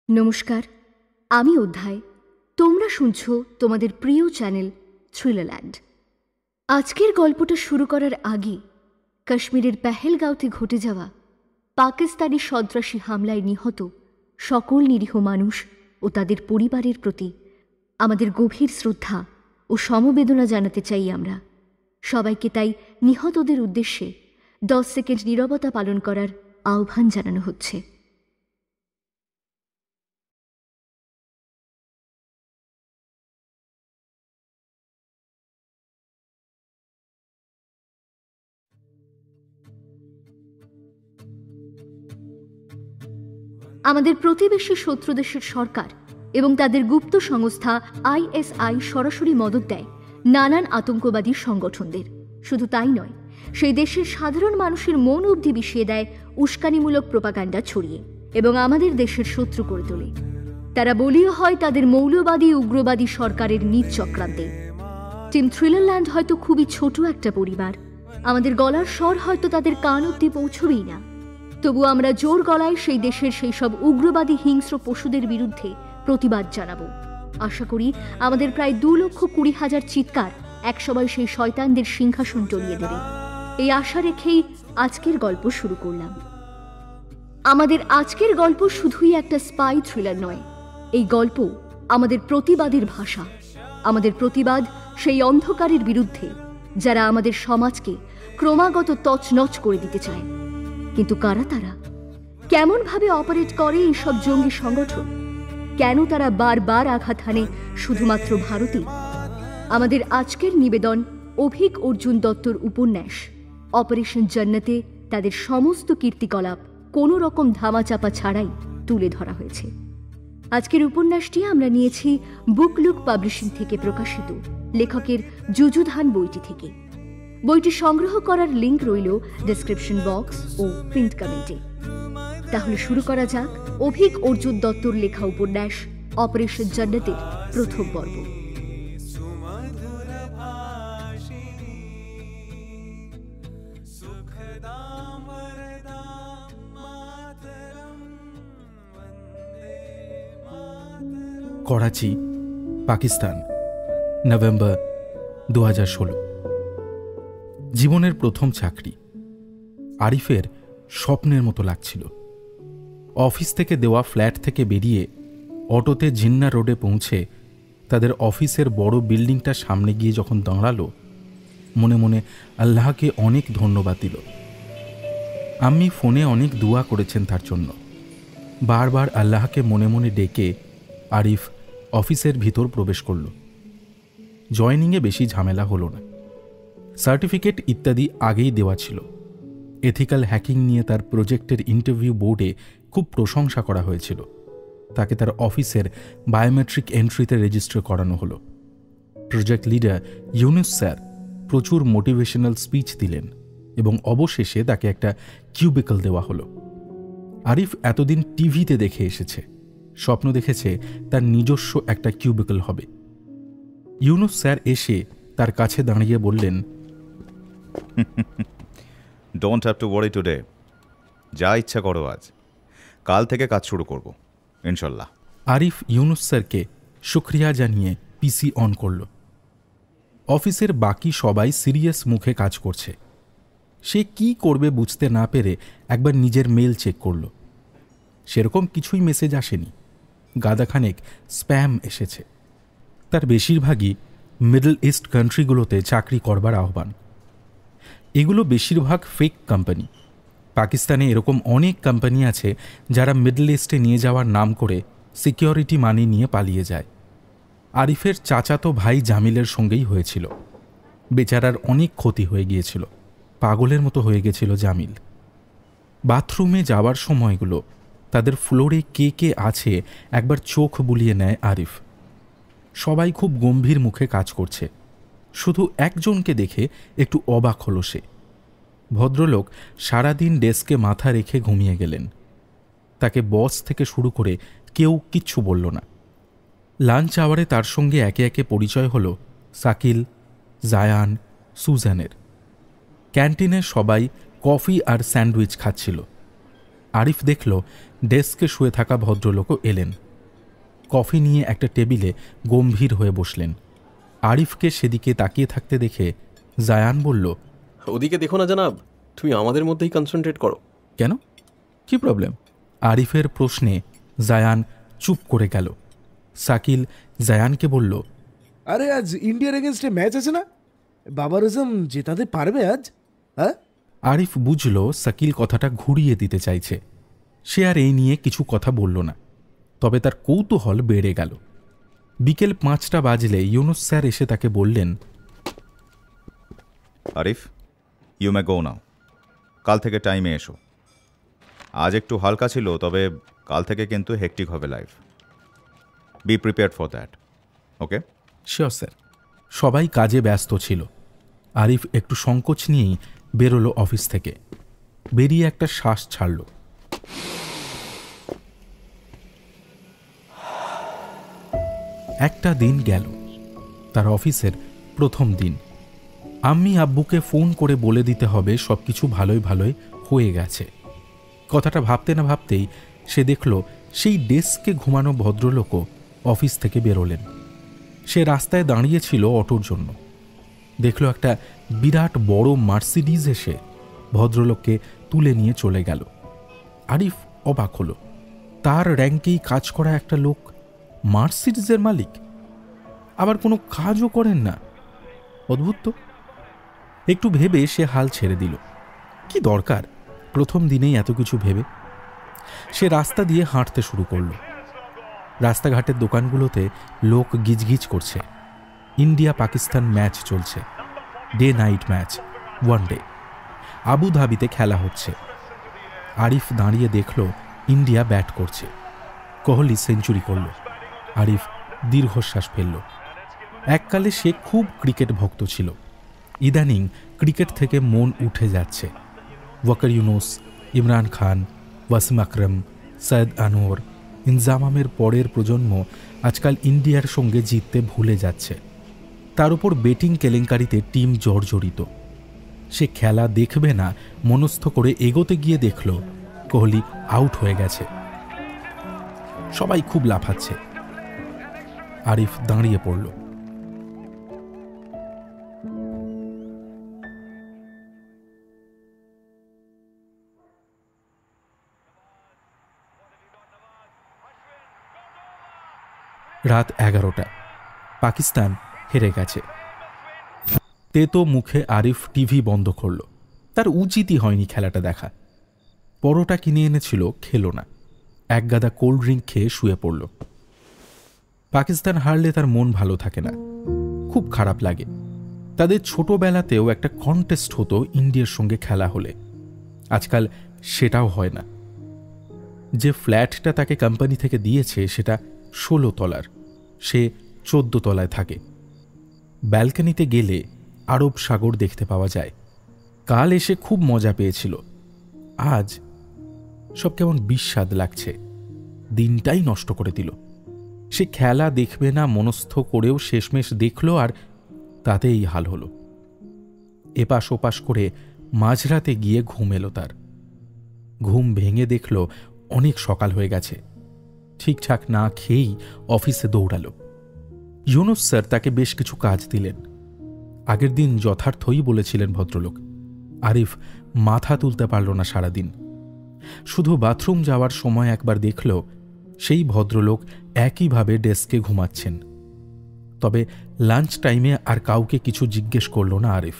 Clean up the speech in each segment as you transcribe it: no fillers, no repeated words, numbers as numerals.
নমস্কার, আমি অধ্যায়। তোমরা শুনছো তোমাদের প্রিয় চ্যানেল থ্রিলারল্যান্ড। আজকের গল্পটা শুরু করার আগে কাশ্মীরের পেহেলগাঁওতে ঘটে যাওয়া পাকিস্তানি সন্ত্রাসী হামলায় নিহত সকল নিরীহ মানুষ ও তাদের পরিবারের প্রতি আমাদের গভীর শ্রদ্ধা ও সমবেদনা জানাতে চাই আমরা সবাইকে। তাই নিহতদের উদ্দেশ্যে 10 সেকেন্ড নীরবতা পালন করার আহ্বান জানানো হচ্ছে। আমাদের প্রতিবেশী শত্রু দেশের সরকার এবং তাদের গুপ্ত সংস্থা ISI সরাসরি মদত দেয় নানান আতঙ্কবাদী সংগঠনদের। শুধু তাই নয়, সেই দেশের সাধারণ মানুষের মন অবধি বিষিয়ে দেয় উস্কানিমূলক প্রোপাগান্ডা ছড়িয়ে এবং আমাদের দেশের শত্রু করে তোলে। তারা বলীয় হয় তাদের মৌলবাদী উগ্রবাদী সরকারের নিজ চক্রান্তে। টিম থ্রিলারল্যান্ড হয়তো খুবই ছোট একটা পরিবার, আমাদের গলার স্বর হয়তো তাদের কান অবধি পৌঁছবেই না, তবু আমরা জোর গলায় সেই দেশের সেই সব উগ্রবাদী হিংস্র পশুদের বিরুদ্ধে প্রতিবাদ জানাবো। আশা করি আমাদের প্রায় 2,20,000 চিৎকার একসময় সেই শয়তানদের সিংহাসন টলিয়ে দেবে। এই আশা রেখেই আজকের গল্প শুরু করলাম। আমাদের আজকের গল্প শুধুই একটা স্পাই থ্রিলার নয়, এই গল্প আমাদের প্রতিবাদের ভাষা। আমাদের প্রতিবাদ সেই অন্ধকারের বিরুদ্ধে যারা আমাদের সমাজকে ক্রমাগত তছনছ করে দিতে চায়। কিন্তু কারা তারা? কেমনভাবে অপারেট করে এইসব জঙ্গি সংগঠন? কেন তারা বারবার আঘাত হানে শুধুমাত্র ভারতে? আমাদের আজকের নিবেদন অভিক অর্জুন দত্তর উপন্যাস অপারেশন জান্নাতে তাদের সমস্ত কীর্তিকলাপ কোনো রকম ধামাচাপা ছাড়াই তুলে ধরা হয়েছে। আজকের উপন্যাসটি আমরা নিয়েছি বুকলুক পাবলিশিং থেকে প্রকাশিত লেখকের যুযুধান বইটি থেকে। বইটি সংগ্রহ করার লিংক রইল ডেসক্রিপশন বক্স ও প্রিন্ট কমেন্টে। তাহলে শুরু করা যাক অভিক অর্জুন দত্তর লেখা উপন্যাস অপারেশন জান্নাতের প্রথম পর্ব। করাচি, পাকিস্তান, নভেম্বর 2016। জীবনের প্রথম চাকরি আরিফের স্বপ্নের মতো লাগছিল। অফিস থেকে দেওয়া ফ্ল্যাট থেকে বেরিয়ে অটোতে জিন্না রোডে পৌঁছে তাদের অফিসের বড় বিল্ডিংটার সামনে গিয়ে যখন দাঁড়ালো, মনে মনে আল্লাহকে অনেক ধন্যবাদ দিল। আম্মি ফোনে অনেক দোয়া করেছেন তার জন্য। বারবার আল্লাহকে মনে মনে ডেকে আরিফ অফিসের ভিতর প্রবেশ করল। জয়নিংয়ে বেশি ঝামেলা হলো না। সার্টিফিকেট ইত্যাদি আগেই দেওয়া ছিল। এথিক্যাল হ্যাকিং নিয়ে তার প্রজেক্টের ইন্টারভিউ বোর্ডে খুব প্রশংসা করা হয়েছিল। তাকে তার অফিসের বায়োমেট্রিক এন্ট্রিতে রেজিস্টার করানো হলো। প্রজেক্ট লিডার ইউনুস স্যার প্রচুর মোটিভেশনাল স্পিচ দিলেন এবং অবশেষে তাকে একটা কিউবিকল দেওয়া হলো। আরিফ এতদিন টিভিতে দেখে এসেছে, স্বপ্ন দেখেছে তার নিজস্ব একটা কিউবিকল হবে। ইউনুস স্যার এসে তার কাছে দাঁড়িয়ে বললেন, don't have to worry today. যা ইচ্ছা করো আজ, কাল থেকে কাজ শুরু করব ইনশাল্লাহ। আরিফ ইউনুস স্যারকে শুক্রিয়া জানিয়ে পিসি অন করল। অফিসের বাকি সবাই সিরিয়াস মুখে কাজ করছে। সে কি করবে বুঝতে না পেরে একবার নিজের মেল চেক করল। সেরকম কিছুই মেসেজ আসেনি। গাদাখানেক স্প্যাম এসেছে। তার বেশিরভাগই মিডল ইস্ট কান্ট্রিগুলোতে চাকরি করবার আহ্বান। এগুলো বেশিরভাগ ফেক কোম্পানি। পাকিস্তানে এরকম অনেক কোম্পানি আছে যারা মিডল ইস্টে নিয়ে যাওয়ার নাম করে সিকিউরিটি মানি নিয়ে পালিয়ে যায়। আরিফের চাচাতো ভাই জামিলের সঙ্গেই হয়েছিল। বেচারার অনেক ক্ষতি হয়ে গিয়েছিল। পাগলের মতো হয়ে গেছিল জামিল। বাথরুমে যাওয়ার সময়গুলো তাদের ফ্লোরে কে কে আছে একবার চোখ বুলিয়ে নেয় আরিফ। সবাই খুব গম্ভীর মুখে কাজ করছে। শুধু একজনকে দেখে একটু অবাক হলো সে। ভদ্রলোক সারাদিন ডেস্কে মাথা রেখে ঘুমিয়ে গেলেন। তাকে বস থেকে শুরু করে কেউ কিচ্ছু বলল না। লাঞ্চ আওয়ারে তার সঙ্গে একে একে পরিচয় হলো সাকিল, জায়ান, সুজানের। ক্যান্টিনে সবাই কফি আর স্যান্ডউইচ খাচ্ছিল। আরিফ দেখল ডেস্কে শুয়ে থাকা ভদ্রলোকও এলেন। কফি নিয়ে একটা টেবিলে গম্ভীর হয়ে বসলেন। আরিফকে সেদিকে তাকিয়ে থাকতে দেখে জায়ান বলল, ওদিকে দেখো না জানাব, তুমি আমাদের মধ্যেই কনসেন্ট্রেট করো। কেন, কি প্রবলেম? আরিফের প্রশ্নে জায়ান চুপ করে গেল। শাকিল জায়ানকে বলল, আরে আজ ইন্ডিয়ার এগেনস্টে ম্যাচ আছে না, বাবার আজম জেতাতে পারবে আজ? হ্যাঁ, আরিফ বুঝল শাকিল কথাটা ঘুরিয়ে দিতে চাইছে। সে আর এই নিয়ে কিছু কথা বলল না, তবে তার কৌতূহল বেড়ে গেল। বিকেল 5টা বাজলে ইউনুস স্যার এসে তাকে বললেন, আরিফ, ইউ মে গো নাও। কাল থেকে টাইমে এসো। আজ একটু হালকা ছিল, তবে কাল থেকে কিন্তু হেক্টিক হবে life. Be prepared for that, okay? Sure sir. সবাই কাজে ব্যস্ত ছিল। আরিফ একটু সংকোচ নিয়েই বেরোলো অফিস থেকে। বেরিয়ে একটা শ্বাস ছাড়ল। একটা দিন গেল, তার অফিসের প্রথম দিন। আম্মি আব্বুকে ফোন করে বলে দিতে হবে সবকিছু ভালোই ভালোই হয়ে গেছে। কথাটা ভাবতে না ভাবতেই সে দেখল সেই ডেস্কে ঘুমানো ভদ্রলোকও অফিস থেকে বেরোলেন। সে রাস্তায় দাঁড়িয়েছিল অটোর জন্য। দেখল একটা বিরাট বড় মার্সিডিজ এসে ভদ্রলোককে তুলে নিয়ে চলে গেল। আরিফ অবাক হল, তার র্যাঙ্কেই কাজ করা একটা লোক মার্সিডিজের মালিক, আবার কোনো কাজও করেন না। অদ্ভুত তো। একটু ভেবে সে হাল ছেড়ে দিল। কি দরকার প্রথম দিনেই এত কিছু ভেবে? সে রাস্তা দিয়ে হাঁটতে শুরু করল। রাস্তাঘাটের দোকানগুলোতে লোক গিজগিজ করছে। ইন্ডিয়া পাকিস্তান ম্যাচ চলছে, ডে নাইট ম্যাচ, ওয়ানডে। আবুধাবিতে খেলা হচ্ছে। আরিফ দাঁড়িয়ে দেখল ইন্ডিয়া ব্যাট করছে। কোহলি সেঞ্চুরি করল। আরিফ দীর্ঘশ্বাস ফেলল। এককালে সে খুব ক্রিকেট ভক্ত ছিল। ইদানিং ক্রিকেট থেকে মন উঠে যাচ্ছে। ওয়াকার ইউনুস, ইমরান খান, ওয়াসিম আকরম, সৈয়দ আনোয়ার, ইনজামামের পরের প্রজন্ম আজকাল ইন্ডিয়ার সঙ্গে জিততে ভুলে যাচ্ছে। তার উপর বেটিং কেলেঙ্কারিতে টিম জর্জরিত। সে খেলা দেখবে না মনস্থ করে এগোতে গিয়ে দেখল কোহলি আউট হয়ে গেছে। সবাই খুব লাফাচ্ছে। আরিফ দাঁড়িয়ে পড়ল। রাত 11টা। পাকিস্তান হেরে গেছে। তেতো মুখে আরিফ টিভি বন্ধ করল। তার উচিতই হয়নি খেলাটা দেখা। পরোটা কিনে এনেছিল, খেলো না। এক গাদা কোল্ড ড্রিঙ্ক খেয়ে শুয়ে পড়ল। পাকিস্তান হারলে তার মন ভালো থাকে না, খুব খারাপ লাগে। তাদের ছোটবেলাতেও একটা কন্টেস্ট হতো ইন্ডিয়ার সঙ্গে খেলা হলে। আজকাল সেটাও হয় না। যে ফ্ল্যাটটা তাকে কোম্পানি থেকে দিয়েছে সেটা 16 তলার, সে 14 তলায় থাকে। ব্যালকনিতে গেলে আরব সাগর দেখতে পাওয়া যায়। কাল এসে খুব মজা পেয়েছিল, আজ সব কেমন বিস্বাদ লাগছে। দিনটাই নষ্ট করে দিল। সে খেলা দেখবে না মনস্থ করেও শেষমেশ দেখল, আর তাতে এই হাল হল। এপাশ ওপাশ করে মাঝরাতে গিয়ে ঘুম এলো তার। ঘুম ভেঙে দেখল অনেক সকাল হয়ে গেছে। ঠিকঠাক না খেয়েই অফিসে দৌড়াল। ইউনুস স্যার তাকে বেশ কিছু কাজ দিলেন। আগের দিন যথার্থই বলেছিলেন ভদ্রলোক। আরিফ মাথা তুলতে পারল না সারাদিন। শুধু বাথরুম যাওয়ার সময় একবার দেখল সেই ভদ্রলোক একইভাবে ডেস্কে ঘুমাচ্ছেন। তবে লাঞ্চ টাইমে আর কাউকে কিছু জিজ্ঞেস করল না আরিফ।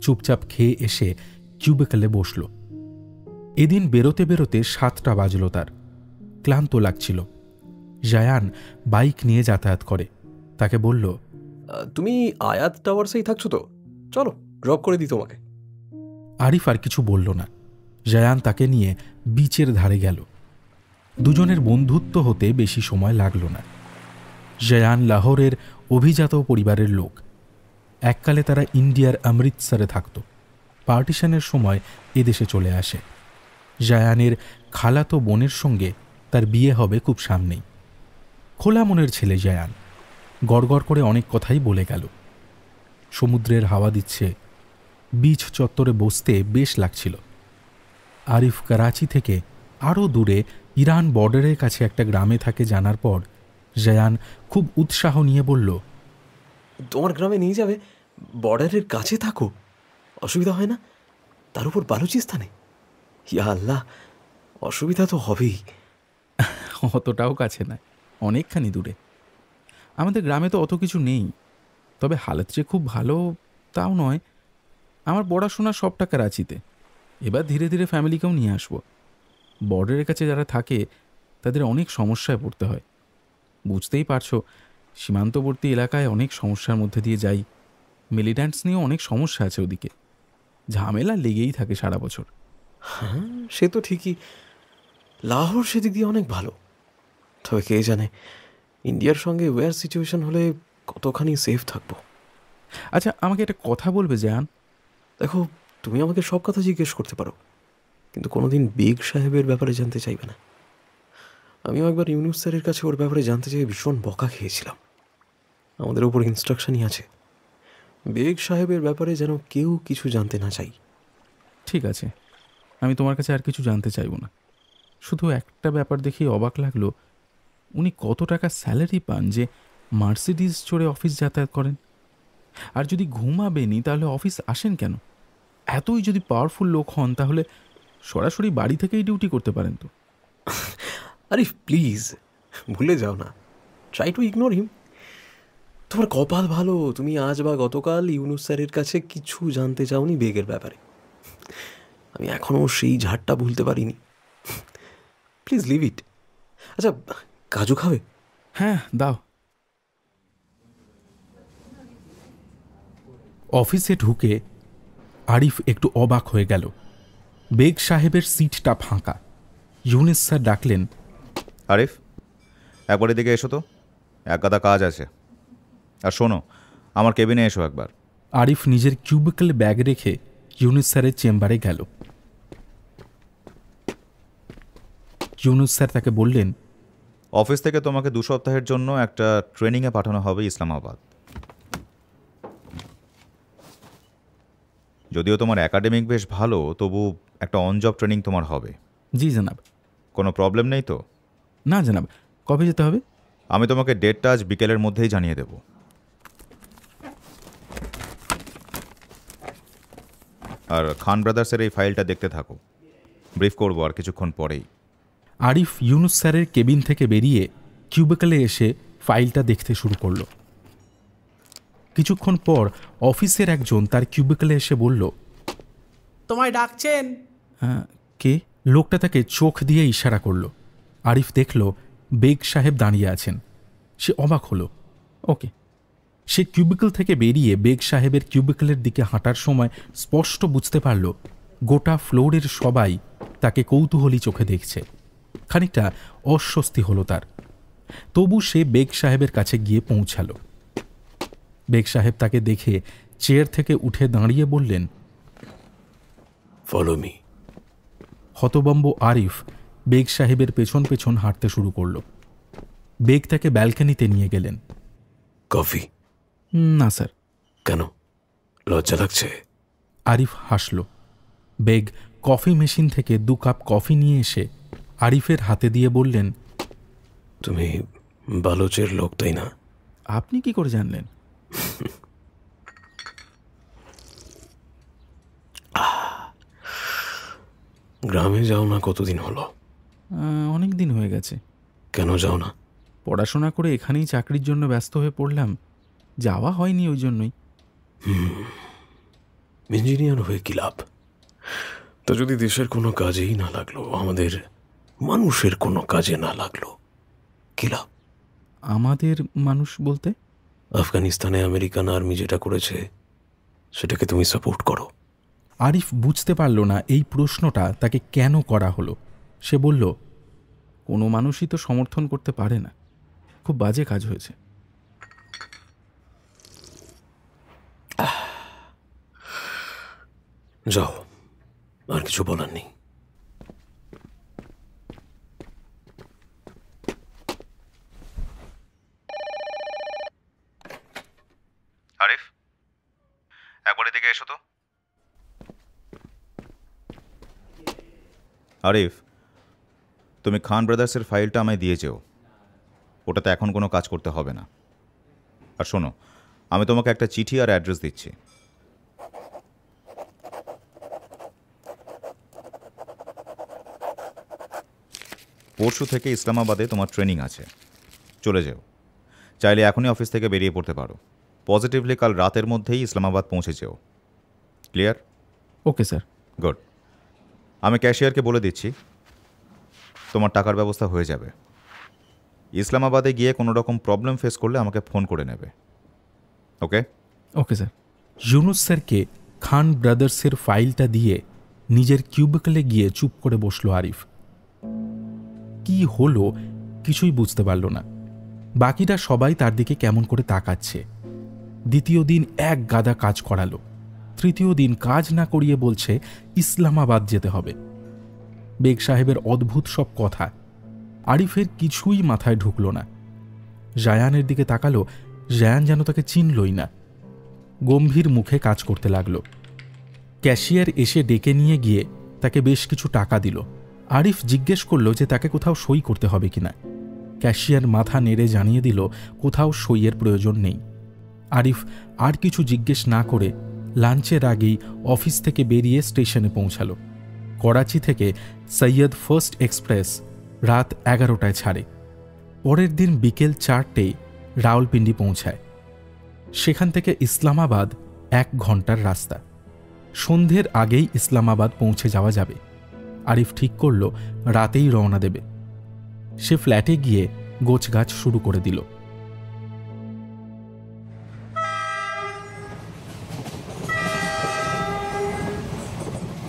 চুপচাপ খেয়ে এসে কিউবিকলে বসল। এদিন বেরোতে বেরোতে 7টা বাজল তার। ক্লান্ত লাগছিল। জায়ান বাইক নিয়ে যাতায়াত করে। তাকে বলল, তুমি আয়াত টাওয়ার্সেই থাকছো তো? চলো ড্রপ করে দিই তোমাকে। আরিফ আর কিছু বলল না। জায়ান তাকে নিয়ে বিচের ধারে গেল। দুজনের বন্ধুত্ব হতে বেশি সময় লাগল না। জায়ান লাহোরের অভিজাত পরিবারের লোক। এককালে তারা ইন্ডিয়ার অমৃতসরে থাকত। পার্টিশনের সময় এদেশে চলে আসে। জায়ানের খালাতো বোনের সঙ্গে তার বিয়ে হবে খুব সামনেই। খোলা মনের ছেলে জায়ান। গড়গড় করে অনেক কথাই বলে গেল। সমুদ্রের হাওয়া দিচ্ছে। বিচ চত্বরে বসতে বেশ লাগছিল। আরিফ করাচি থেকে আরও দূরে ইরান বর্ডারের কাছে একটা গ্রামে থাকে জানার পর জায়ান খুব উৎসাহ নিয়ে বলল, তোমার গ্রামে নিয়ে যাবে? বর্ডারের কাছে থাকো, অসুবিধা হয় না? তার উপর বালুচিস্তানে, ইয়া আল্লাহ, অসুবিধা তো হবেই। অতটাও কাছে নয়, অনেকখানি দূরে। আমাদের গ্রামে তো অত কিছু নেই, তবে হালত যে খুব ভালো তাও নয়। আমার পড়াশোনা সব টাকা রাঁচিতে, এবার ধীরে ধীরে ফ্যামিলিকেও নিয়ে আসব। বর্ডারের কাছে যারা থাকে তাদের অনেক সমস্যায় পড়তে হয়, বুঝতেই পারছো। সীমান্তবর্তী এলাকায় অনেক সমস্যার মধ্যে দিয়ে যাই। মিলিট্যান্টস নিয়েও অনেক সমস্যা আছে ওদিকে, ঝামেলা লেগেই থাকে সারা বছর। হ্যাঁ, সে তো ঠিকই। লাহোর সেদিক দিয়ে অনেক ভালো, তবে কে জানে ইন্ডিয়ার সঙ্গে ওয়ার সিচুয়েশন হলে কতখানি সেফ থাকবো। আচ্ছা, আমাকে একটা কথা বলবে জায়ান? দেখো, তুমি আমাকে সব কথা জিজ্ঞেস করতে পারো, কিন্তু কোনোদিন বেগ সাহেবের ব্যাপারে জানতে চাইবে না। আমিও একবার ইউনুস স্যারের কাছে ওর ব্যাপারে জানতে চাই ভীষণ বকা খেয়েছিলাম। আমাদের ওপর ইনস্ট্রাকশনই আছে, বেগ সাহেবের ব্যাপারে যেন কেউ কিছু জানতে না চাই। ঠিক আছে, আমি তোমার কাছে আর কিছু জানতে চাইব না। শুধু একটা ব্যাপার দেখেই অবাক লাগলো, উনি কত টাকা স্যালারি পান যে মার্সিডিজ চড়ে অফিস যাতায়াত করেন? আর যদি ঘুমাবেনই তাহলে অফিস আসেন কেন? এতই যদি পাওয়ারফুল লোক হন তাহলে সরাসরি বাড়ি থেকেই ডিউটি করতে পারেন তো। আরে প্লিজ ভুলে যাও না, ট্রাই টু ইগনোর হিম। তোমার কপাল ভালো, তুমি আজ বা গতকাল ইউনুস স্যারের কাছে কিছু জানতে চাওনি বেগের ব্যাপারে। আমি এখনও সেই ঝাড়টা ভুলতে পারিনি। Please leave it. আচ্ছা, কাজু খাবে? হ্যাঁ, দাও। অফিসে ঢুকে আরিফ একটু অবাক হয়ে গেল। বেগ সাহেবের সিটটা ফাঁকা। ইউনুস স্যার ডাকলেন, আরিফ, একবার এদিকে এসো তো, এক গাদা কাজ আছে। আর শোনো, আমার কেবিনে এসো একবার। আরিফ নিজের কিউবিকল ব্যাগ রেখে ইউনুস স্যারের চেম্বারে গেল। ইউনুস স্যার তাকে বললেন, অফিস থেকে তোমাকে 2 সপ্তাহের জন্য একটা ট্রেনিংয়ে পাঠানো হবে ইসলামাবাদ। যদিও তোমার একাডেমিক বেশ ভালো, তবু একটা অন জব ট্রেনিং তোমার হবে। জি জানাব। কোনো প্রবলেম নেই তো? না জানাব। কবে যেতে হবে? আমি তোমাকে ডেটটা আজ বিকেলের মধ্যেই জানিয়ে দেব। আর খান ব্রাদার্সের এই ফাইলটা দেখতে থাকো, ব্রিফ করবো আর কিছুক্ষণ পরেই। আরিফ ইউনুস স্যারের কেবিন থেকে বেরিয়ে কিউবিকলে এসে ফাইলটা দেখতে শুরু করল। কিছুক্ষণ পর অফিসের একজন তার কিউবিকলে এসে বলল, তোমায় ডাকছেন। কে? লোকটা তাকে চোখ দিয়ে ইশারা করল। আরিফ দেখল বেগ সাহেব দাঁড়িয়ে আছেন। সে অবাক হলো। ওকে। সে কিউবিকল থেকে বেরিয়ে বেগ সাহেবের কিউবিকলের দিকে হাঁটার সময় স্পষ্ট বুঝতে পারল গোটা ফ্লোরের সবাই তাকে কৌতূহলী চোখে দেখছে। খানিকটা অস্বস্তি হলো তার। তবু সে বেগ সাহেবের কাছে গিয়ে পৌঁছালো। বেগ সাহেব তাকে দেখে চেয়ার থেকে উঠে দাঁড়িয়ে বললেন, ফলো মি। হতবম্ব আরিফ বেগ সাহেবের পেছন পেছন হাঁটতে শুরু করল। বেগ তাকে ব্যালকনিতে নিয়ে গেলেন। কফি? না স্যার। কেন, লজ্জা লাগছে? আরিফ হাসল। বেগ কফি মেশিন থেকে 2 কাপ কফি নিয়ে এসে আরিফের হাতে দিয়ে বললেন, তুমি বালোচের লোক, তাই না? আপনি কি করে জানলেন? গ্রামে যাও না কতদিন হলো? অনেক দিন হয়ে গেছে। কেন যাও না? পড়াশোনা করে এখানেই চাকরির জন্য ব্যস্ত হয়ে পড়লাম, যাওয়া হয়নি ওই জন্যই। ইঞ্জিনিয়ার হয়ে কি লাভ? তা যদি দেশের কোনো কাজেই না লাগলো, আমাদের মানুষের কোনো কাজে না লাগলো, কি লাভ? আমাদের মানুষ বলতে? আফগানিস্তানে আমেরিকান আর্মি যেটা করেছে সেটাকে তুমি সাপোর্ট করো। আরিফ বুঝতে পারল না এই প্রশ্নটা তাকে কেন করা হলো। সে বলল, কোনো মানুষই তো সমর্থন করতে পারে না, খুব বাজে কাজ হয়েছে। যাও, আর কিছু বলার নেই। আরিফ, একবার এদিকে এসো তো। আরিফ, তুমি খান ব্রাদার্সের ফাইলটা আমায় দিয়ে যেও। ওটাতে এখন কোনো কাজ করতে হবে না। আর শোনো, আমি তোমাকে একটা চিঠি আর অ্যাড্রেস দিচ্ছি। পরশু থেকে ইসলামাবাদে তোমার ট্রেনিং আছে, চলে যেও। চাইলে এখনই অফিস থেকে বেরিয়ে পড়তে পারো। পজিটিভলি কাল রাতের মধ্যেই ইসলামাবাদ পৌঁছে যেও। ক্লিয়ার? Okay sir. গুড। আমি ক্যাশিয়ারকে বলে দিচ্ছি, তোমার টাকার ব্যবস্থা হয়ে যাবে। ইসলামাবাদে গিয়ে কোনো রকম প্রবলেম ফেস করলে আমাকে ফোন করে নেবে। ওকে? Okay sir. ইউনুস স্যারকে খান ব্রাদার্সের ফাইলটা দিয়ে নিজের কিউবিকলে গিয়ে চুপ করে বসল আরিফ। কি হলো কিছুই বুঝতে পারল না। বাকিটা সবাই তার দিকে কেমন করে তাকাচ্ছে। দ্বিতীয় দিন এক গাদা কাজ করালো, তৃতীয় দিন কাজ না করিয়ে বলছে ইসলামাবাদ যেতে হবে। বেগ সাহেবের অদ্ভুত সব কথা আরিফের কিছুই মাথায় ঢুকল না। জায়ানের দিকে তাকালো, জায়ান যেন তাকে চিনলই না। গম্ভীর মুখে কাজ করতে লাগল। ক্যাশিয়ার এসে ডেকে নিয়ে গিয়ে তাকে বেশ কিছু টাকা দিল। আরিফ জিজ্ঞেস করল যে তাকে কোথাও সই করতে হবে কিনা। ক্যাশিয়ার মাথা নেড়ে জানিয়ে দিল কোথাও সইয়ের প্রয়োজন নেই। আরিফ আর কিছু জিজ্ঞেস না করে লাঞ্চের আগেই অফিস থেকে বেরিয়ে স্টেশনে পৌঁছালো। করাচি থেকে সৈয়দ ফার্স্ট এক্সপ্রেস রাত 11টায় ছাড়ে। পরের দিন বিকেল 4টেয় রাওয়ালপিন্ডি পৌঁছায়। সেখান থেকে ইসলামাবাদ 1 ঘন্টার রাস্তা। সন্ধ্যের আগেই ইসলামাবাদ পৌঁছে যাওয়া যাবে। আরিফ ঠিক করল রাতেই রওনা দেবে। সে ফ্ল্যাটে গিয়ে গোছগাছ শুরু করে দিল।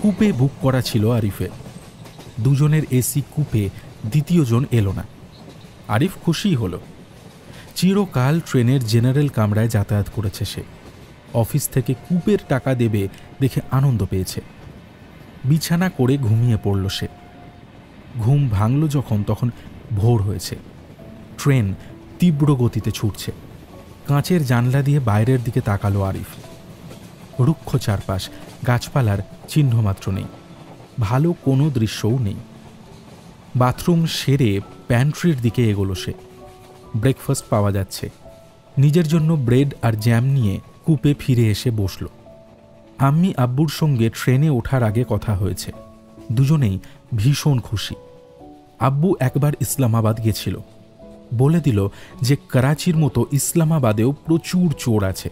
কুপে বুক করা ছিল আরিফের। দুজনের এসি কুপে দ্বিতীয়জন এলো না। আরিফ খুশি হল। চিরকাল ট্রেনের জেনারেল কামরায় যাতায়াত করেছে সে। অফিস থেকে কুপের টাকা দেবে দেখে আনন্দ পেয়েছে। বিছানা করে ঘুমিয়ে পড়ল সে। ঘুম ভাঙল যখন তখন ভোর হয়েছে। ট্রেন তীব্র গতিতে ছুটছে। কাঁচের জানলা দিয়ে বাইরের দিকে তাকালো আরিফ। রুক্ষ চারপাশ, গাছপালার চিহ্নমাত্র নেই। ভালো কোনো দৃশ্যও নেই। বাথরুম সেরে প্যান্ট্রির দিকে এগোলো সে। ব্রেকফাস্ট পাওয়া যাচ্ছে। নিজের জন্য ব্রেড আর জ্যাম নিয়ে কূপে ফিরে এসে বসল। আম্মি আব্বুর সঙ্গে ট্রেনে ওঠার আগে কথা হয়েছে। দুজনেই ভীষণ খুশি। আব্বু একবার ইসলামাবাদ গেছিল। বলে দিল যে করাচির মতো ইসলামাবাদেও প্রচুর চোর আছে।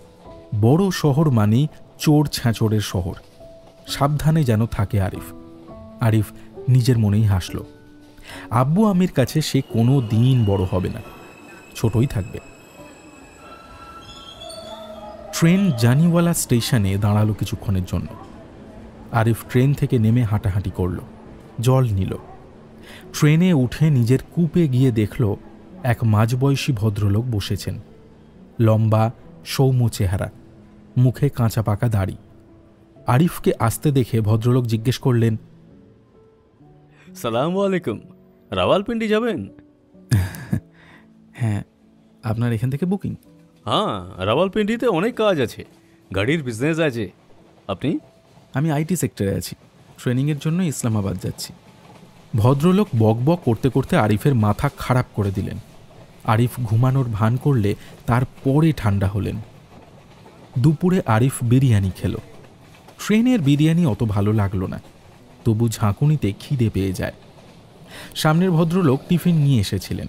বড় শহর মানেই চোর ছ্যাঁচোরের শহর। সাবধানে যেন থাকে আরিফ। আরিফ নিজের মনেই হাসল। আব্বু আম্মির কাছে সে কোনো দিন বড় হবে না, ছোটই থাকবে। ট্রেন জানিওয়ালা স্টেশনে দাঁড়ালো কিছুক্ষণের জন্য। আরিফ ট্রেন থেকে নেমে হাঁটাহাঁটি করল, জল নিল। ট্রেনে উঠে নিজের কূপে গিয়ে দেখল এক মাঝবয়সী ভদ্রলোক বসেছেন। লম্বা সৌম্য চেহারা, মুখে কাঁচা পাকা দাড়ি। আরিফকে আসতে দেখে ভদ্রলোক জিজ্ঞেস করলেন, সালাম আলাইকুম, রাওয়ালপিন্ডি যাবেন? হ্যাঁ, আপনার এখান থেকে বুকিং? হ্যাঁ, রাওয়ালপিন্ডিতে অনেক কাজ আছে, গাড়ির বিজনেস আছে। আপনি? আমি আইটি সেক্টরে আছি, ট্রেনিংয়ের জন্য ইসলামাবাদ যাচ্ছি। ভদ্রলোক বকবক করতে করতে আরিফের মাথা খারাপ করে দিলেন। আরিফ ঘুমানোর ভান করলে তারপরে ঠান্ডা হলেন। দুপুরে আরিফ বিরিয়ানি খেল। ট্রেনের বিরিয়ানি অত ভালো লাগলো না, তবু ঝাঁকুনিতে খিদে পেয়ে যায়। সামনের ভদ্রলোক টিফিন নিয়ে এসেছিলেন।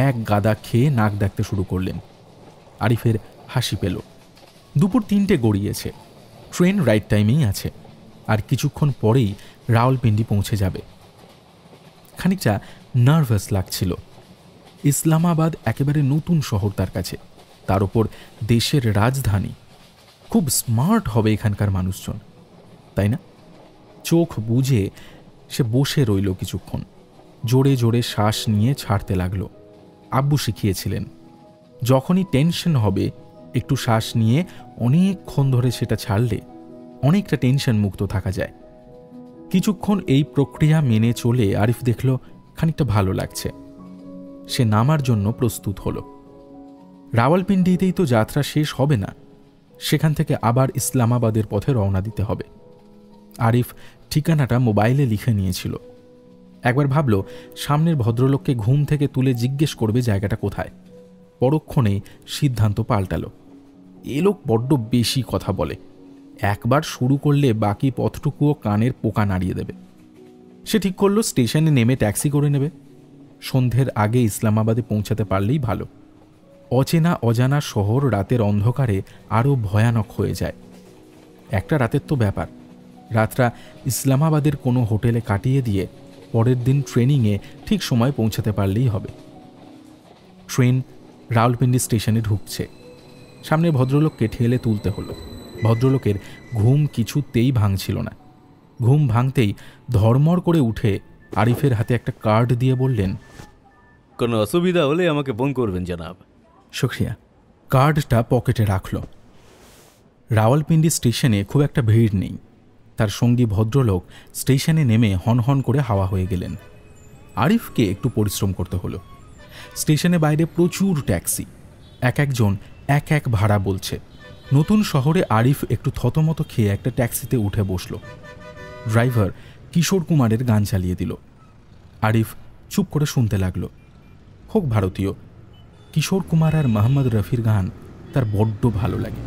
এক গাদা খেয়ে নাক ডাকতে শুরু করলেন। আরিফের হাসি পেল। দুপুর 3টে গড়িয়েছে। ট্রেন রাইট টাইমেই আছে, আর কিছুক্ষণ পরেই রাওয়ালপিন্ডি পৌঁছে যাবে। খানিকটা নার্ভাস লাগছিল। ইসলামাবাদ একেবারে নতুন শহর তার কাছে, তার উপর দেশের রাজধানী। খুব স্মার্ট হবে এখানকার মানুষজন, তাই না? চোখ বুজে সে বসে রইল কিছুক্ষণ। জোরে জোরে শ্বাস নিয়ে ছাড়তে লাগল। আব্বু শিখিয়েছিলেন, যখনই টেনশন হবে একটু শ্বাস নিয়ে অনেকক্ষণ ধরে সেটা ছাড়লে অনেকটা টেনশন মুক্ত থাকা যায়। কিছুক্ষণ এই প্রক্রিয়া মেনে চলে আরিফ দেখল খানিকটা ভালো লাগছে। সে নামার জন্য প্রস্তুত হল। রাওয়ালপিন্ডিতেই তো যাত্রা শেষ হবে না, সেখান থেকে আবার ইসলামাবাদের পথে রওনা দিতে হবে। আরিফ ঠিকানাটা মোবাইলে লিখে নিয়েছিল। একবার ভাবল সামনের ভদ্রলোককে ঘুম থেকে তুলে জিজ্ঞেস করবে জায়গাটা কোথায়। পরক্ষণেই সিদ্ধান্ত পাল্টালো। এ লোক বড্ড বেশি কথা বলে, একবার শুরু করলে বাকি পথটুকুও কানের পোকা নাড়িয়ে দেবে। সে ঠিক করলো স্টেশনে নেমে ট্যাক্সি করে নেবে। সন্ধ্যের আগে ইসলামাবাদে পৌঁছাতে পারলেই ভালো। অচেনা অজানা শহর রাতের অন্ধকারে আরও ভয়ানক হয়ে যায়। একটা রাতের তো ব্যাপার, রাতটা ইসলামাবাদের কোনো হোটেলে কাটিয়ে দিয়ে পরের দিন ট্রেনিংয়ে ঠিক সময় পৌঁছাতে পারলেই হবে। ট্রেন রাওয়ালপিন্ডি স্টেশনে ঢুকছে। সামনে ভদ্রলোককে ঠেলে তুলতে হলো। ভদ্রলোকের ঘুম কিছুতেই ভাঙছিল না। ঘুম ভাঙতেই ধর্মর করে উঠে আরিফের হাতে একটা কার্ড দিয়ে বললেন, কোনো অসুবিধা হলে আমাকে ফোন করবেন জনাব। শুক্রিয়া। কার্ডটা পকেটে রাখল। রাওয়ালপিন্ডি স্টেশনে খুব একটা ভিড় নেই। তার সঙ্গী ভদ্রলোক স্টেশনে নেমে হনহন করে হাওয়া হয়ে গেলেন। আরিফকে একটু পরিশ্রম করতে হলো। স্টেশনে বাইরে প্রচুর ট্যাক্সি, এক একজন এক এক ভাড়া বলছে। নতুন শহরে আরিফ একটু থতমত খেয়ে একটা ট্যাক্সিতে উঠে বসল। ড্রাইভার কিশোর কুমারের গান চালিয়ে দিল। আরিফ চুপ করে শুনতে লাগল। হোক ভারতীয়, কিশোর কুমার আর মোহাম্মদ রফির গান তার বড্ড ভালো লাগে।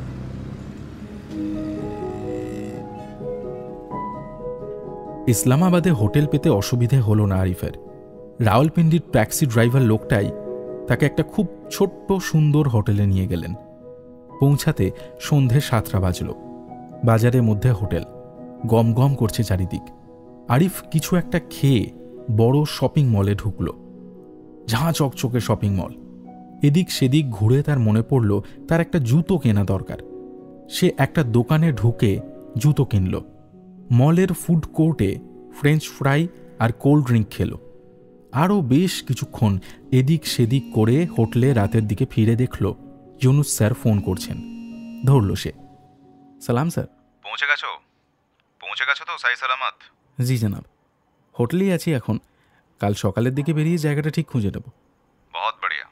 ইসলামাবাদে হোটেল পেতে অসুবিধে হলো না আরিফের। রাওয়ালপিন্ডির ট্যাক্সি ড্রাইভার লোকটাই তাকে একটা খুব ছোট্ট সুন্দর হোটেলে নিয়ে গেলেন। পৌঁছাতে সন্ধে 7টা বাজল। বাজারের মধ্যে হোটেল, গম গম করছে চারিদিক। আরিফ কিছু একটা খেয়ে বড় শপিং মলে ঢুকল। ঝাঁ চকচকে শপিং মল। এদিক সেদিক ঘুরে তার মনে পড়ল তার একটা জুতো কেনা দরকার। সে একটা দোকানে ঢুকে জুতো কিনল। মলের ফুড কোর্টে ফ্রেঞ্চ ফ্রাই আর কোল্ড ড্রিঙ্ক খেল। আরও বেশ কিছুক্ষণ এদিক সেদিক করে হোটেলে রাতের দিকে ফিরে দেখল ইউনুস স্যার ফোন করছেন। ধরল সে। সালাম স্যার। পৌঁছে গেছো তো সাই সালামত? জি জনাব, হোটেলেই আছি এখন। কাল সকালের দিকে বেরিয়ে জায়গাটা ঠিক খুঁজে নেব। বহুত বড়িয়া।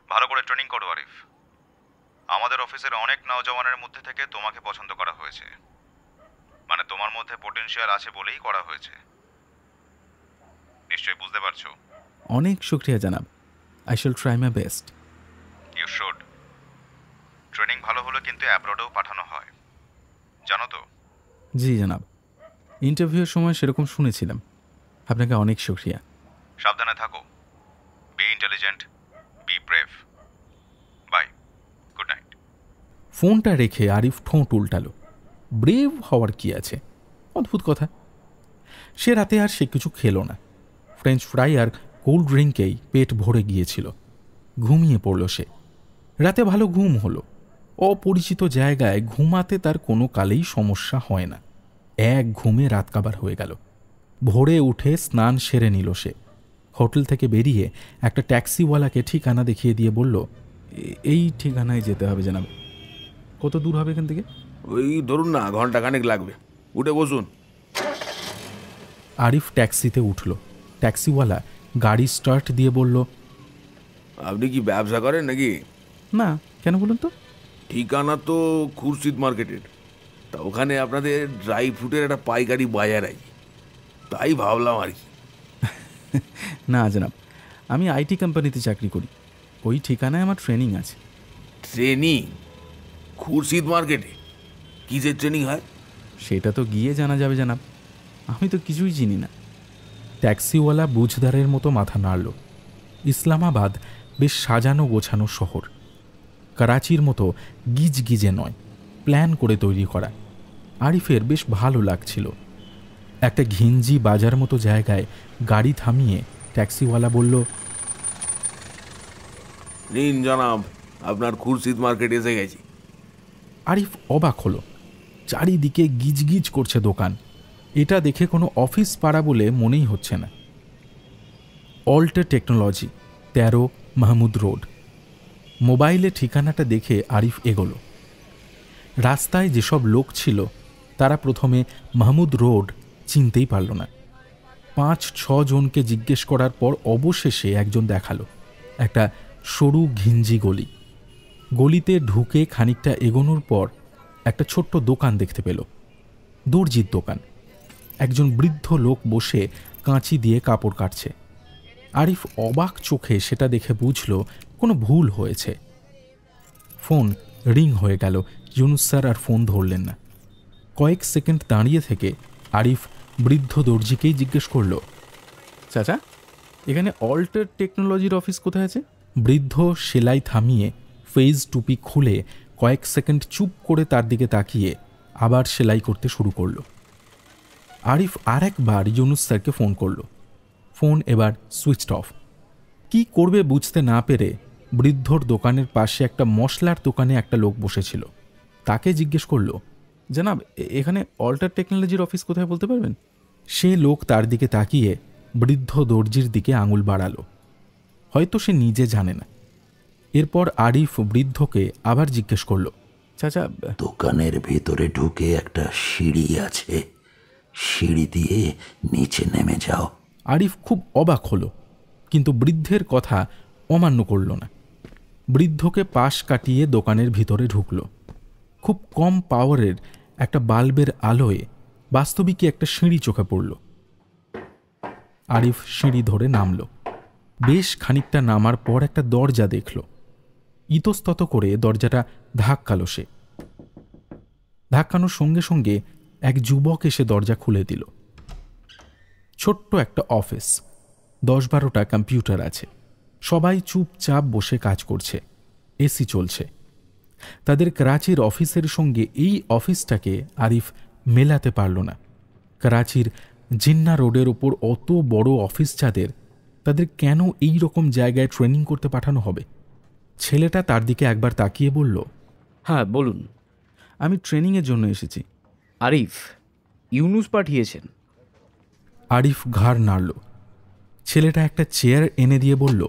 ভালো করে ট্রেনিং করো আরিফ। আমাদের অফিসের অনেক নওজওয়ানের মধ্যে থেকে তোমাকে পছন্দ করা হয়েছে, মানে তোমার মধ্যে পটেনশিয়াল আছে বলেই করা হয়েছে। নিশ্চয়ই বুঝতে পারছো। অনেক শুক্রিয়া জনাব। I shall try my best. You should. Training ভালো হলে কিন্তু অ্যাব্রডেও পাঠানো হয়, জানো তো? জি জনাব, ইন্টারভিউয়ের সময় সেরকম শুনেছিলাম। আপনাকে অনেক শুক্রিয়া। সাবধানে থাকো। Be intelligent, be brave. Bye, good night. ফোনটা রেখে আরিফ ঠোঁট উল্টালো। ব্রেভ হওয়ার কি আছে? অদ্ভুত কথা। সে রাতে আর সে কিছু খেল না। ফ্রেঞ্চ ফ্রাই আর কোল্ড ড্রিঙ্কেই পেট ভরে গিয়েছিল। ঘুমিয়ে পড়ল সে। রাতে ভালো ঘুম হলো। অপরিচিত জায়গায় ঘুমাতে তার কোনো কালেই সমস্যা হয় না। এক ঘুমে রাত কাবার হয়ে গেল। ভোরে উঠে স্নান সেরে নিল সে। হোটেল থেকে বেরিয়ে একটা ট্যাক্সিওয়ালাকে ঠিকানা দেখিয়ে দিয়ে বলল, এই ঠিকানায় যেতে হবে জানাব। কত দূর হবে এখান থেকে? ওই ধরুন না, ঘন্টাখানেক লাগবে। উঠে বসুন। আরিফ ট্যাক্সিতে উঠল। ট্যাক্সিওয়ালা গাড়ি স্টার্ট দিয়ে বলল, আপনি কি ব্যবসা করেন নাকি? না, কেন বলুন তো? ঠিকানা তো খুরশিদ মার্কেটের। তা ওখানে আপনাদের ড্রাই ফ্রুটের একটা পাইকারি বাজার আছে, তাই ভাবলাম আর কি। না জনাব, আমি আইটি কোম্পানিতে চাকরি করি। ওই ঠিকানায় আমার ট্রেনিং আছে। ট্রেনিং? খুরশিদ মার্কেটে কিসের ট্রেনিং হয়? সেটা তো গিয়ে জানা যাবে জানাব, আমি তো কিছুই চিনি না। ট্যাক্সিওয়ালা বুঝদারের মতো মাথা নাড়ল। ইসলামাবাদ বেশ সাজানো গোছানো শহর। করাচির মতো গিজগিজে নয়, প্ল্যান করে তৈরি করা। আরিফের বেশ ভালো লাগছিল। একটা ঘিঞ্জি বাজার মতো জায়গায় গাড়ি থামিয়ে ট্যাক্সিওয়ালা বলল, নিন জনাব, আপনার খুরশিদ মার্কেট এসে গেছি। আরিফ অবাক হলো। চারিদিকে গিজগিজ করছে দোকান। এটা দেখে কোনো অফিস পাড়া বলে মনেই হচ্ছে না। Alter technology, 13 Mahmud road. মোবাইলে ঠিকানাটা দেখে আরিফ এগোল। রাস্তায় যেসব লোক ছিল তারা প্রথমে মাহমুদ রোড চিনতেই পারল না। 5-6 জনকে জিজ্ঞেস করার পর অবশেষে একজন দেখালো একটা সরু ঘিঞ্জি গলি। গলিতে ঢুকে খানিকটা এগোনোর পর একটা ছোট্ট দোকান দেখতে পেল। দর্জির দোকান। একজন বৃদ্ধ লোক বসে কাঁচি দিয়ে কাপড় কাটছে। আরিফ অবাক চোখে সেটা দেখে বুঝল কোনো ভুল হয়েছে। ফোন রিং হয়ে গেল। ইউনুস স্যার আর ফোন ধরলেন না। কয়েক সেকেন্ড দাঁড়িয়ে থেকে আরিফ বৃদ্ধ দর্জিকেই জিজ্ঞেস করল, চাচা, এখানে অল্টার টেকনোলজির অফিস কোথায় আছে? বৃদ্ধ সেলাই থামিয়ে ফেজ টুপি খুলে কয়েক সেকেন্ড চুপ করে তার দিকে তাকিয়ে আবার সেলাই করতে শুরু করল। আরিফ আর একবার ইউনুস স্যারকে ফোন করল। ফোন এবার সুইচড অফ। কি করবে বুঝতে না পেরে বৃদ্ধর দোকানের পাশে একটা মশলার দোকানে একটা লোক বসেছিল। তাকে জিজ্ঞেস করল, জানাব, এখানে অল্টার টেকনোলজির অফিস কোথায় বলতে পারবেন? সে লোক তার দিকে তাকিয়ে বৃদ্ধ দর্জির দিকে আঙুল বাড়ালো। হয়তো সে নিজে জানে না। এরপর আরিফ বৃদ্ধকে আবার জিজ্ঞেস করল, চাচা, দোকানের ভেতরে ঢুকে একটা সিঁড়ি আছে, সিঁড়ি দিয়ে নিচে নেমে যাও। আরিফ খুব অবাক হলো, কিন্তু বৃদ্ধের কথা অমান্য করল না। বৃদ্ধকে পাশ কাটিয়ে দোকানের ভিতরে ঢুকল। খুব কম পাওয়ারের একটা বাল্বের আলোয় বাস্তবিকই একটা সিঁড়ি চোখে পড়ল। আরিফ সিঁড়ি ধরে নামল। বেশ খানিকটা নামার পর একটা দরজা দেখল। ইতস্তত করে দরজাটা ধাক্কালো সে। ধাক্কানোর সঙ্গে সঙ্গে এক যুবক এসে দরজা খুলে দিল। ছোট্ট একটা অফিস, 10-12টা কম্পিউটার আছে। সবাই চুপচাপ বসে কাজ করছে। এসি চলছে। তাদের করাচির অফিসের সঙ্গে এই অফিসটাকে আরিফ মেলাতে পারল না। করাচির জিন্না রোডের ওপর অত বড় অফিস যাদের, তাদের কেন এই রকম জায়গায় ট্রেনিং করতে পাঠানো হবে? ছেলেটা তার দিকে একবার তাকিয়ে বলল, হ্যাঁ বলুন। আমি ট্রেনিংয়ের জন্য এসেছি। আরিফ, ইউনুস পাঠিয়েছেন। আরিফ ঘাড় নাড়ল। ছেলেটা একটা চেয়ার এনে দিয়ে বলল,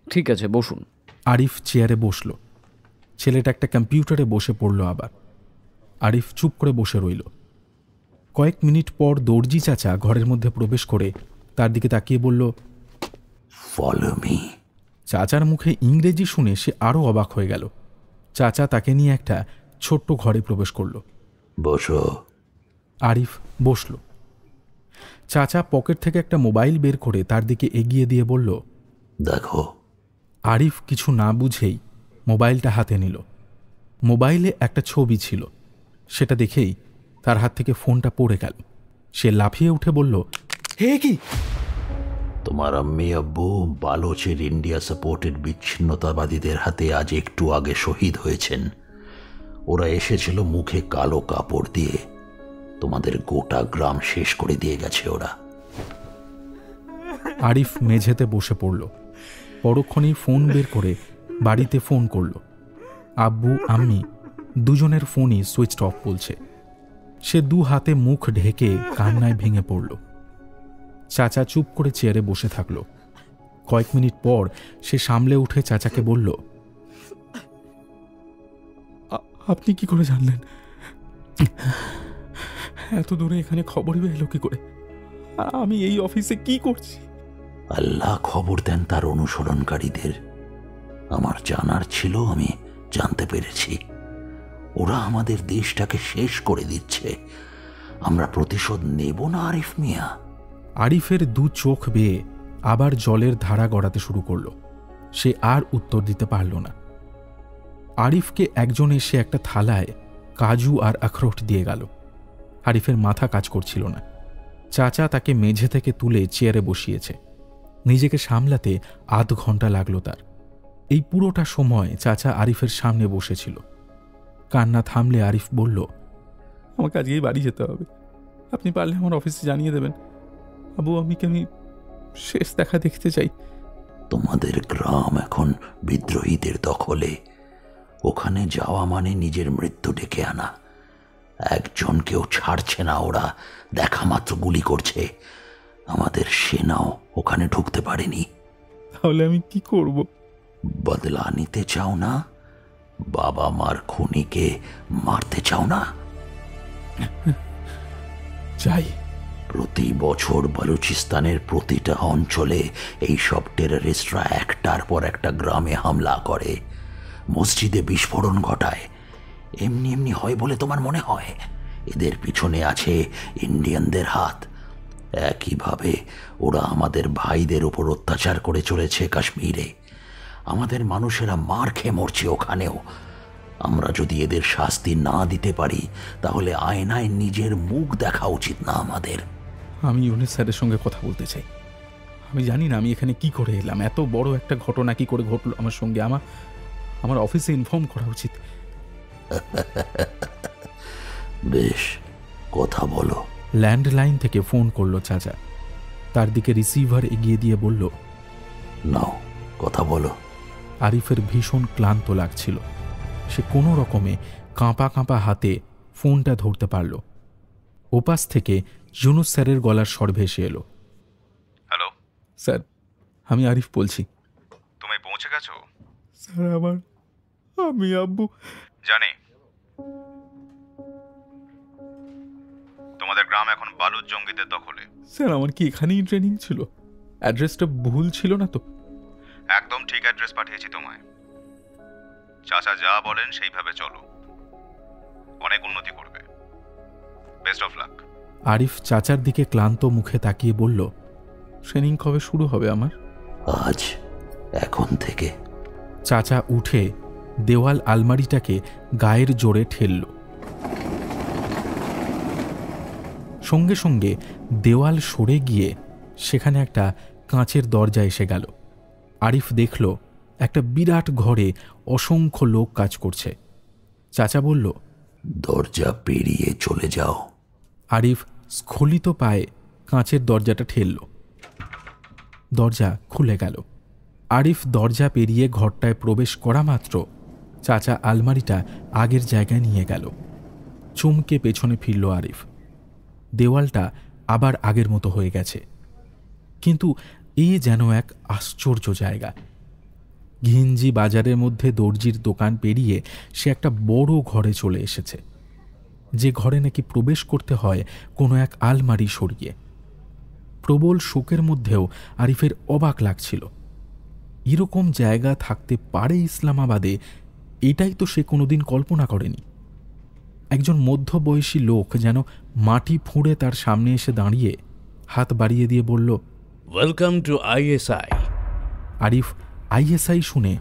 ঠিক আছে, বসুন। আরিফ চেয়ারে বসল। ছেলেটা একটা কম্পিউটারে বসে পড়ল আবার। আরিফ চুপ করে বসে রইল। কয়েক মিনিট পর দর্জি চাচা ঘরের মধ্যে প্রবেশ করে তার দিকে তাকিয়ে বলল, ফলো মি। চাচার মুখে ইংরেজি শুনে সে আরও অবাক হয়ে গেল। চাচা তাকে নিয়ে একটা ছোট্ট ঘরে প্রবেশ করল। বসো। আরিফ বসল। চাচা পকেট থেকে একটা মোবাইল বের করে তার দিকে এগিয়ে দিয়ে বলল, দেখো। আরিফ কিছু না বুঝেই মোবাইলটা হাতে নিল। মোবাইলে একটা ছবি ছিল। সেটা দেখেই তার হাত থেকে ফোনটা পড়ে গেল। সে লাফিয়ে উঠে বলল, হে কি? তোমার আম্মি আব্বু বালোচের ইন্ডিয়া সাপোর্টেড বিচ্ছিন্নতাবাদীদের হাতে আজ একটু আগে শহীদ হয়েছেন। ওরা এসেছিল মুখে কালো কাপড় দিয়ে। তোমাদের গোটা গ্রাম শেষ করে দিয়ে গেছে ওরা। আরিফ মেঝেতে বসে পড়ল। পরক্ষণেই ফোন বের করে বাড়িতে ফোন করল। আব্বু আম্মি দুজনের ফোনই সুইচ অফ বলছে। সে দু হাতে মুখ ঢেকে কান্নায় ভেঙে পড়ল। চাচা চুপ করে চেয়ারে বসে থাকল। কয়েক মিনিট পর সে সামলে উঠে চাচাকে বলল, আপনি কি করে জানলেন? এত দূরে এখানে খবর এলো কি করে? আমি এই অফিসে কি করছি? আল্লাহ খবর দেন তার অনুসরণকারীদের। আমার জানার ছিল, আমি জানতে পেরেছি। ওরা আমাদের দেশটাকে শেষ করে দিচ্ছে। আমরা প্রতিশোধ নেব না আরিফ মিয়া? আরিফের দু চোখ বেয়ে আবার জলের ধারা গড়াতে শুরু করল। সে আর উত্তর দিতে পারল না। আরিফকে একজন এসে একটা থালায় কাজু আর আখরোট দিয়ে গেল। আরিফের মাথা কাজ করছিল না। চাচা তাকে মেঝে থেকে তুলে চেয়ারে বসিয়েছে। নিজেকে সামলাতে আধ ঘন্টা লাগলো তার। এই পুরোটা সময় চাচা আরিফের সামনে বসেছিল। কান্না থামলে আরিফ বলল, আমাকে আজকেই বাড়ি যেতে হবে। আপনি পারলে আমার অফিসে জানিয়ে দেবেন। আবু আম্মিকে আমি শেষ দেখা দেখতে চাই। তোমাদের গ্রাম এখন বিদ্রোহীদের দখলে। ওখানে যাওয়া মানে নিজের মৃত্যু ডেকে আনা। একজনকেও ছাড়ছে না ওরা। দেখা মাত্র গুলি করছে। আমাদের সেনাও ওখানে ঢুকতে পারেনি। তাহলে আমি কি করব? বদলা নিতে চাও না? বাবা মার খুনিকে মারতে চাও না? চাই। প্রতি বছর বালুচিস্তানের প্রতিটা অঞ্চলে এইসব টেররিস্টরা একটার পর একটা গ্রামে হামলা করে, মসজিদে বিস্ফোরণ ঘটায়। এমনি এমনি হয় বলে তোমার মনে হয়? এদের পিছনে আছে ইন্ডিয়ানদের হাত। একইভাবে ওরা আমাদের ভাইদের উপর অত্যাচার করে চলেছে কাশ্মীরে। আমাদের মানুষেরা মার খেয়ে মরছে ওখানেও। আমরা যদি এদের শাস্তি না দিতে পারি তাহলে আয়নায় নিজের মুখ দেখা উচিত না আমাদের। আমি ইউনুস স্যারের সঙ্গে কথা বলতে চাই। আমি জানি না আমি এখানে কি করে এলাম, এত বড় একটা ঘটনা কি করে ঘটলো আমার সঙ্গে। আমার অফিসে ইনফর্ম করা উচিত। বেশ, কথা বলো। ল্যান্ডলাইন থেকে ফোন করলো চাচা। তার দিকে রিসিভার এগিয়ে দিয়ে বলল, নাও কথা বলো। আরিফের ভীষণ ক্লান্ত লাগছিল। সে কোনো রকমে কাঁপা কাঁপা হাতে ফোনটা ধরতে পারল। ওপাশ থেকে ইউনুস স্যারের গলার স্বর ভেসে এলো, হ্যালো স্যার, আমি আরিফ বলছি। তুমি পৌঁছে গেছো? স্যার, আমি আব্বু। জানি তোমাদের গ্রাম এখন বালুর জঙ্গিদের দখলে। স্যার, আমার কি এখানেই ট্রেনিং ছিল? অ্যাড্রেসটা ভুল ছিল না তো? একদম ঠিক অ্যাড্রেস পাঠিয়েছি তোমায়। চাচা যা বলেন সেইভাবে চলো, অনেক উন্নতি করবে। Best of lakh. আরিফ চাচার দিকে ক্লান্ত মুখে তাকিয়ে বলল, ট্রেনিং কবে শুরু হবে আমার? আজ, এখন থেকে। চাচা উঠে দেওয়াল আলমারিটাকে গায়ের জোরে ঠেলল। সঙ্গে সঙ্গে দেওয়াল সরে গিয়ে সেখানে একটা কাঁচের দরজা এসে গেল। আরিফ দেখল একটা বিরাট ঘরে অসংখ্য লোক কাজ করছে। চাচা বলল, দরজা পেরিয়ে চলে যাও। আরিফ স্খলিত পায়ে কাঁচের দরজাটা ঠেলল। দরজা খুলে গেল। আরিফ দরজা পেরিয়ে ঘরটায় প্রবেশ করা মাত্র চাচা আলমারিটা আগের জায়গায় নিয়ে গেল। চমকে পেছনে ফিরল আরিফ। দেওয়ালটা আবার আগের মতো হয়ে গেছে, কিন্তু এ যেন এক আশ্চর্য জায়গা। ঘিঞ্জি বাজারের মধ্যে দর্জির দোকান পেরিয়ে সে একটা বড় ঘরে চলে এসেছে, যে ঘরে নাকি প্রবেশ করতে হয় কোনো এক আলমারি সরিয়ে। প্রবল শোকের মধ্যেও আরিফের অবাক লাগছিল। এরকম জায়গা থাকতে পারে ইসলামাবাদে, এটাই তো সে কোনোদিন কল্পনা করেনি। একজন মধ্যবয়সী লোক যেন মাটি ফুঁড়ে তার সামনে এসে দাঁড়িয়ে হাত বাড়িয়ে দিয়ে বলল, welcome to ISI. Arif ISI শুনে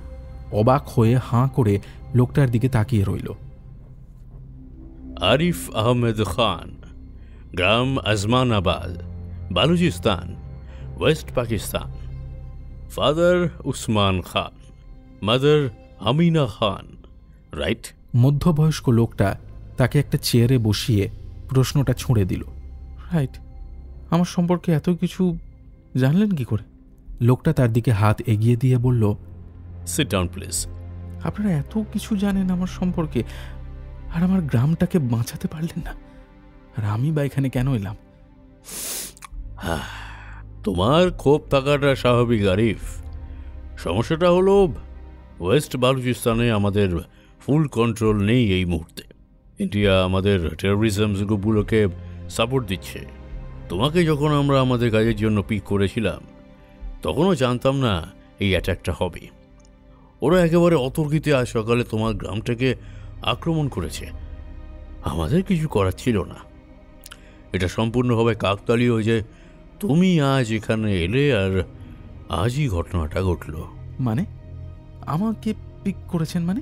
অবাক হয়ে হাঁ করে লোকটার দিকে তাকিয়ে রইল। আরিফ আহমেদ খান, গ্রাম আজমানাবাদ, বালুচিস্তান, ওয়েস্ট পাকিস্তান। ফাদার উসমান খান, মাদার আমিনা খান, রাইট? মধ্যবয়স্ক লোকটা তাকে একটা চেয়ারে বসিয়ে প্রশ্নটা ছুঁড়ে দিল, রাইট। আমার সম্পর্কে এত কিছু জানলেন কি করে? লোকটা তার দিকে হাত এগিয়ে দিয়ে বলল, সিট ডাউন প্লিজ। আপনারা এত কিছু জানেন আমার সম্পর্কে, আর আমার গ্রামটাকে বাঁচাতে পারলেন না, আর আমি বা এখানে কেন এলাম? তোমার ক্ষোভ থাকাটা স্বাভাবিক আরিফ। সমস্যাটা হলো ওয়েস্ট বালুচিস্তানে আমাদের ফুল কন্ট্রোল নেই এই মুহূর্তে। ইন্ডিয়া আমাদের টেরোরিজম গ্রুপগুলোকে সাপোর্ট দিচ্ছে। তোমাকে যখন আমরা আমাদের কাজের জন্য পিক করেছিলাম তখনও জানতাম না এই অ্যাটাকটা হবে। ওরা একেবারে অতর্কিতে আজ সকালে তোমার গ্রামটাকে আক্রমণ করেছে। আমাদের কিছু করার ছিল না। এটা সম্পূর্ণভাবে কাকতালীয় যে তুমি আজ এখানে এলে আর আজই ঘটনাটা ঘটল। মানে আমাকে পিক করেছেন? মানে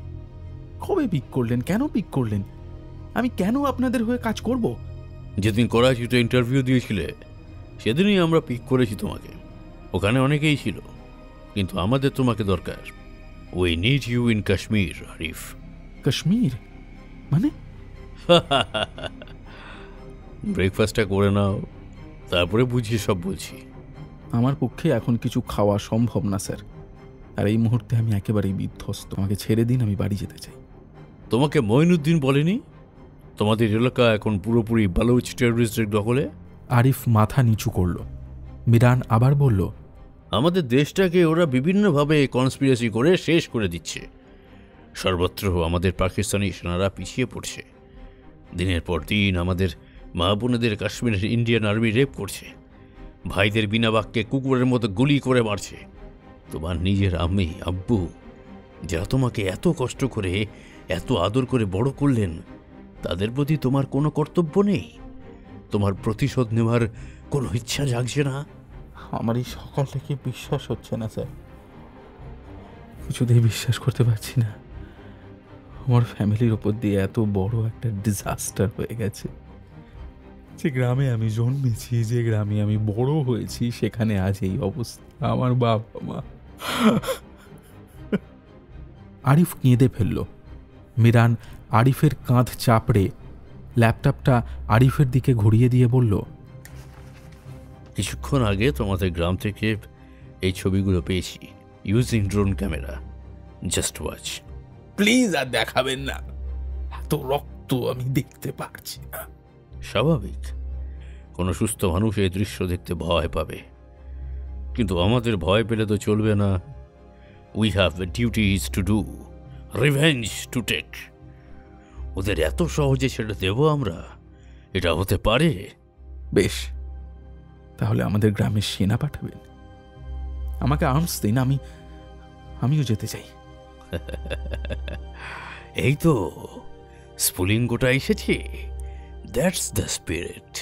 কবে পিক করলেন? কেন পিক করলেন? আমি কেন আপনাদের হয়ে কাজ করব? যেদিন করাচিতে ইন্টারভিউ দিয়েছিলে সেদিনই আমরা পিক করেছি তোমাকে। ওখানে অনেকেই ছিল, কিন্তু আমাদের তোমাকে দরকার। We need you in Kashmir Arif. Kashmir মানে? ব্রেকফাস্টটা করে নাও, তারপরে বুঝিয়ে সব বলছি। আমার পক্ষে এখন কিছু খাওয়া সম্ভব না স্যার, আর এই মুহূর্তে আমি একেবারেই বিধ্বস্ত। আমাকে ছেড়ে দিন, আমি বাড়ি যেতে চাই। তোমাকে মঈনুদ্দিন বলেনি তোমাদের এলাকা এখন পুরোপুরি বালুচ টেররিস্টের দখলে? আরিফ মাথা নিচু করল। মিরান আবার বলল, আমাদের দেশটাকে ওরা বিভিন্নভাবে কনস্পিরেসি করে শেষ করে দিচ্ছে। সর্বত্র আমাদের পাকিস্তানি সেনারা পিছিয়ে পড়ছে। দিনের পর দিন আমাদের মা বোনেদের কাশ্মীরের ইন্ডিয়ান আর্মি রেপ করছে। ভাইদের বিনা বাক্যে কুকুরের মতো গুলি করে মারছে। তোমার নিজের আম্মি আব্বু, যারা তোমাকে এত কষ্ট করে এত আদর করে বড় করলেন, তাদের প্রতি তোমার কোনো কর্তব্য নেই? তোমার প্রতিশোধ নেওয়ার কোনো ইচ্ছা জাগছে না? আমার এই সকাল থেকে বিশ্বাস হচ্ছে না স্যার, কিছুতেই বিশ্বাস করতে পারছি না আমার ফ্যামিলির ওপর দিয়ে এত বড় একটা ডিজাস্টার হয়ে গেছে। যে গ্রামে আমি জন্মেছি, যে গ্রামে আমি বড় হয়েছি, সেখানে আজ এই অবস্থা। আমার বাবা মা। আরিফ কেঁদে ফেলল। মিরান আরিফের কাঁধ চাপড়ে ল্যাপটপটা আরিফের দিকে ঘুরিয়ে দিয়ে বলল, কিছুক্ষণ আগে তোমাদের গ্রাম থেকে এই ছবিগুলো পেয়েছি, using drone camera. Just watch. Please আর দেখাবেন না, এত রক্ত আমি দেখতে পারছি না। স্বাভাবিক, কোনো সুস্থ মানুষ এই দৃশ্য দেখতে ভয় পাবে, কিন্তু আমাদের ভয় পেলে তো চলবে না। We have duties to do, revenge to take. ওদের এত সহজে ছেড়ে দেব আমরা? এটা হতে পারে? বেশ, তাহলে আমাদের গ্রামের সেনা পাঠাবেন, আমাকে আর্মস দিন, আমিও যেতে চাই। এই তো স্ফুলিঙ্গটা এসেছে। That's the spirit.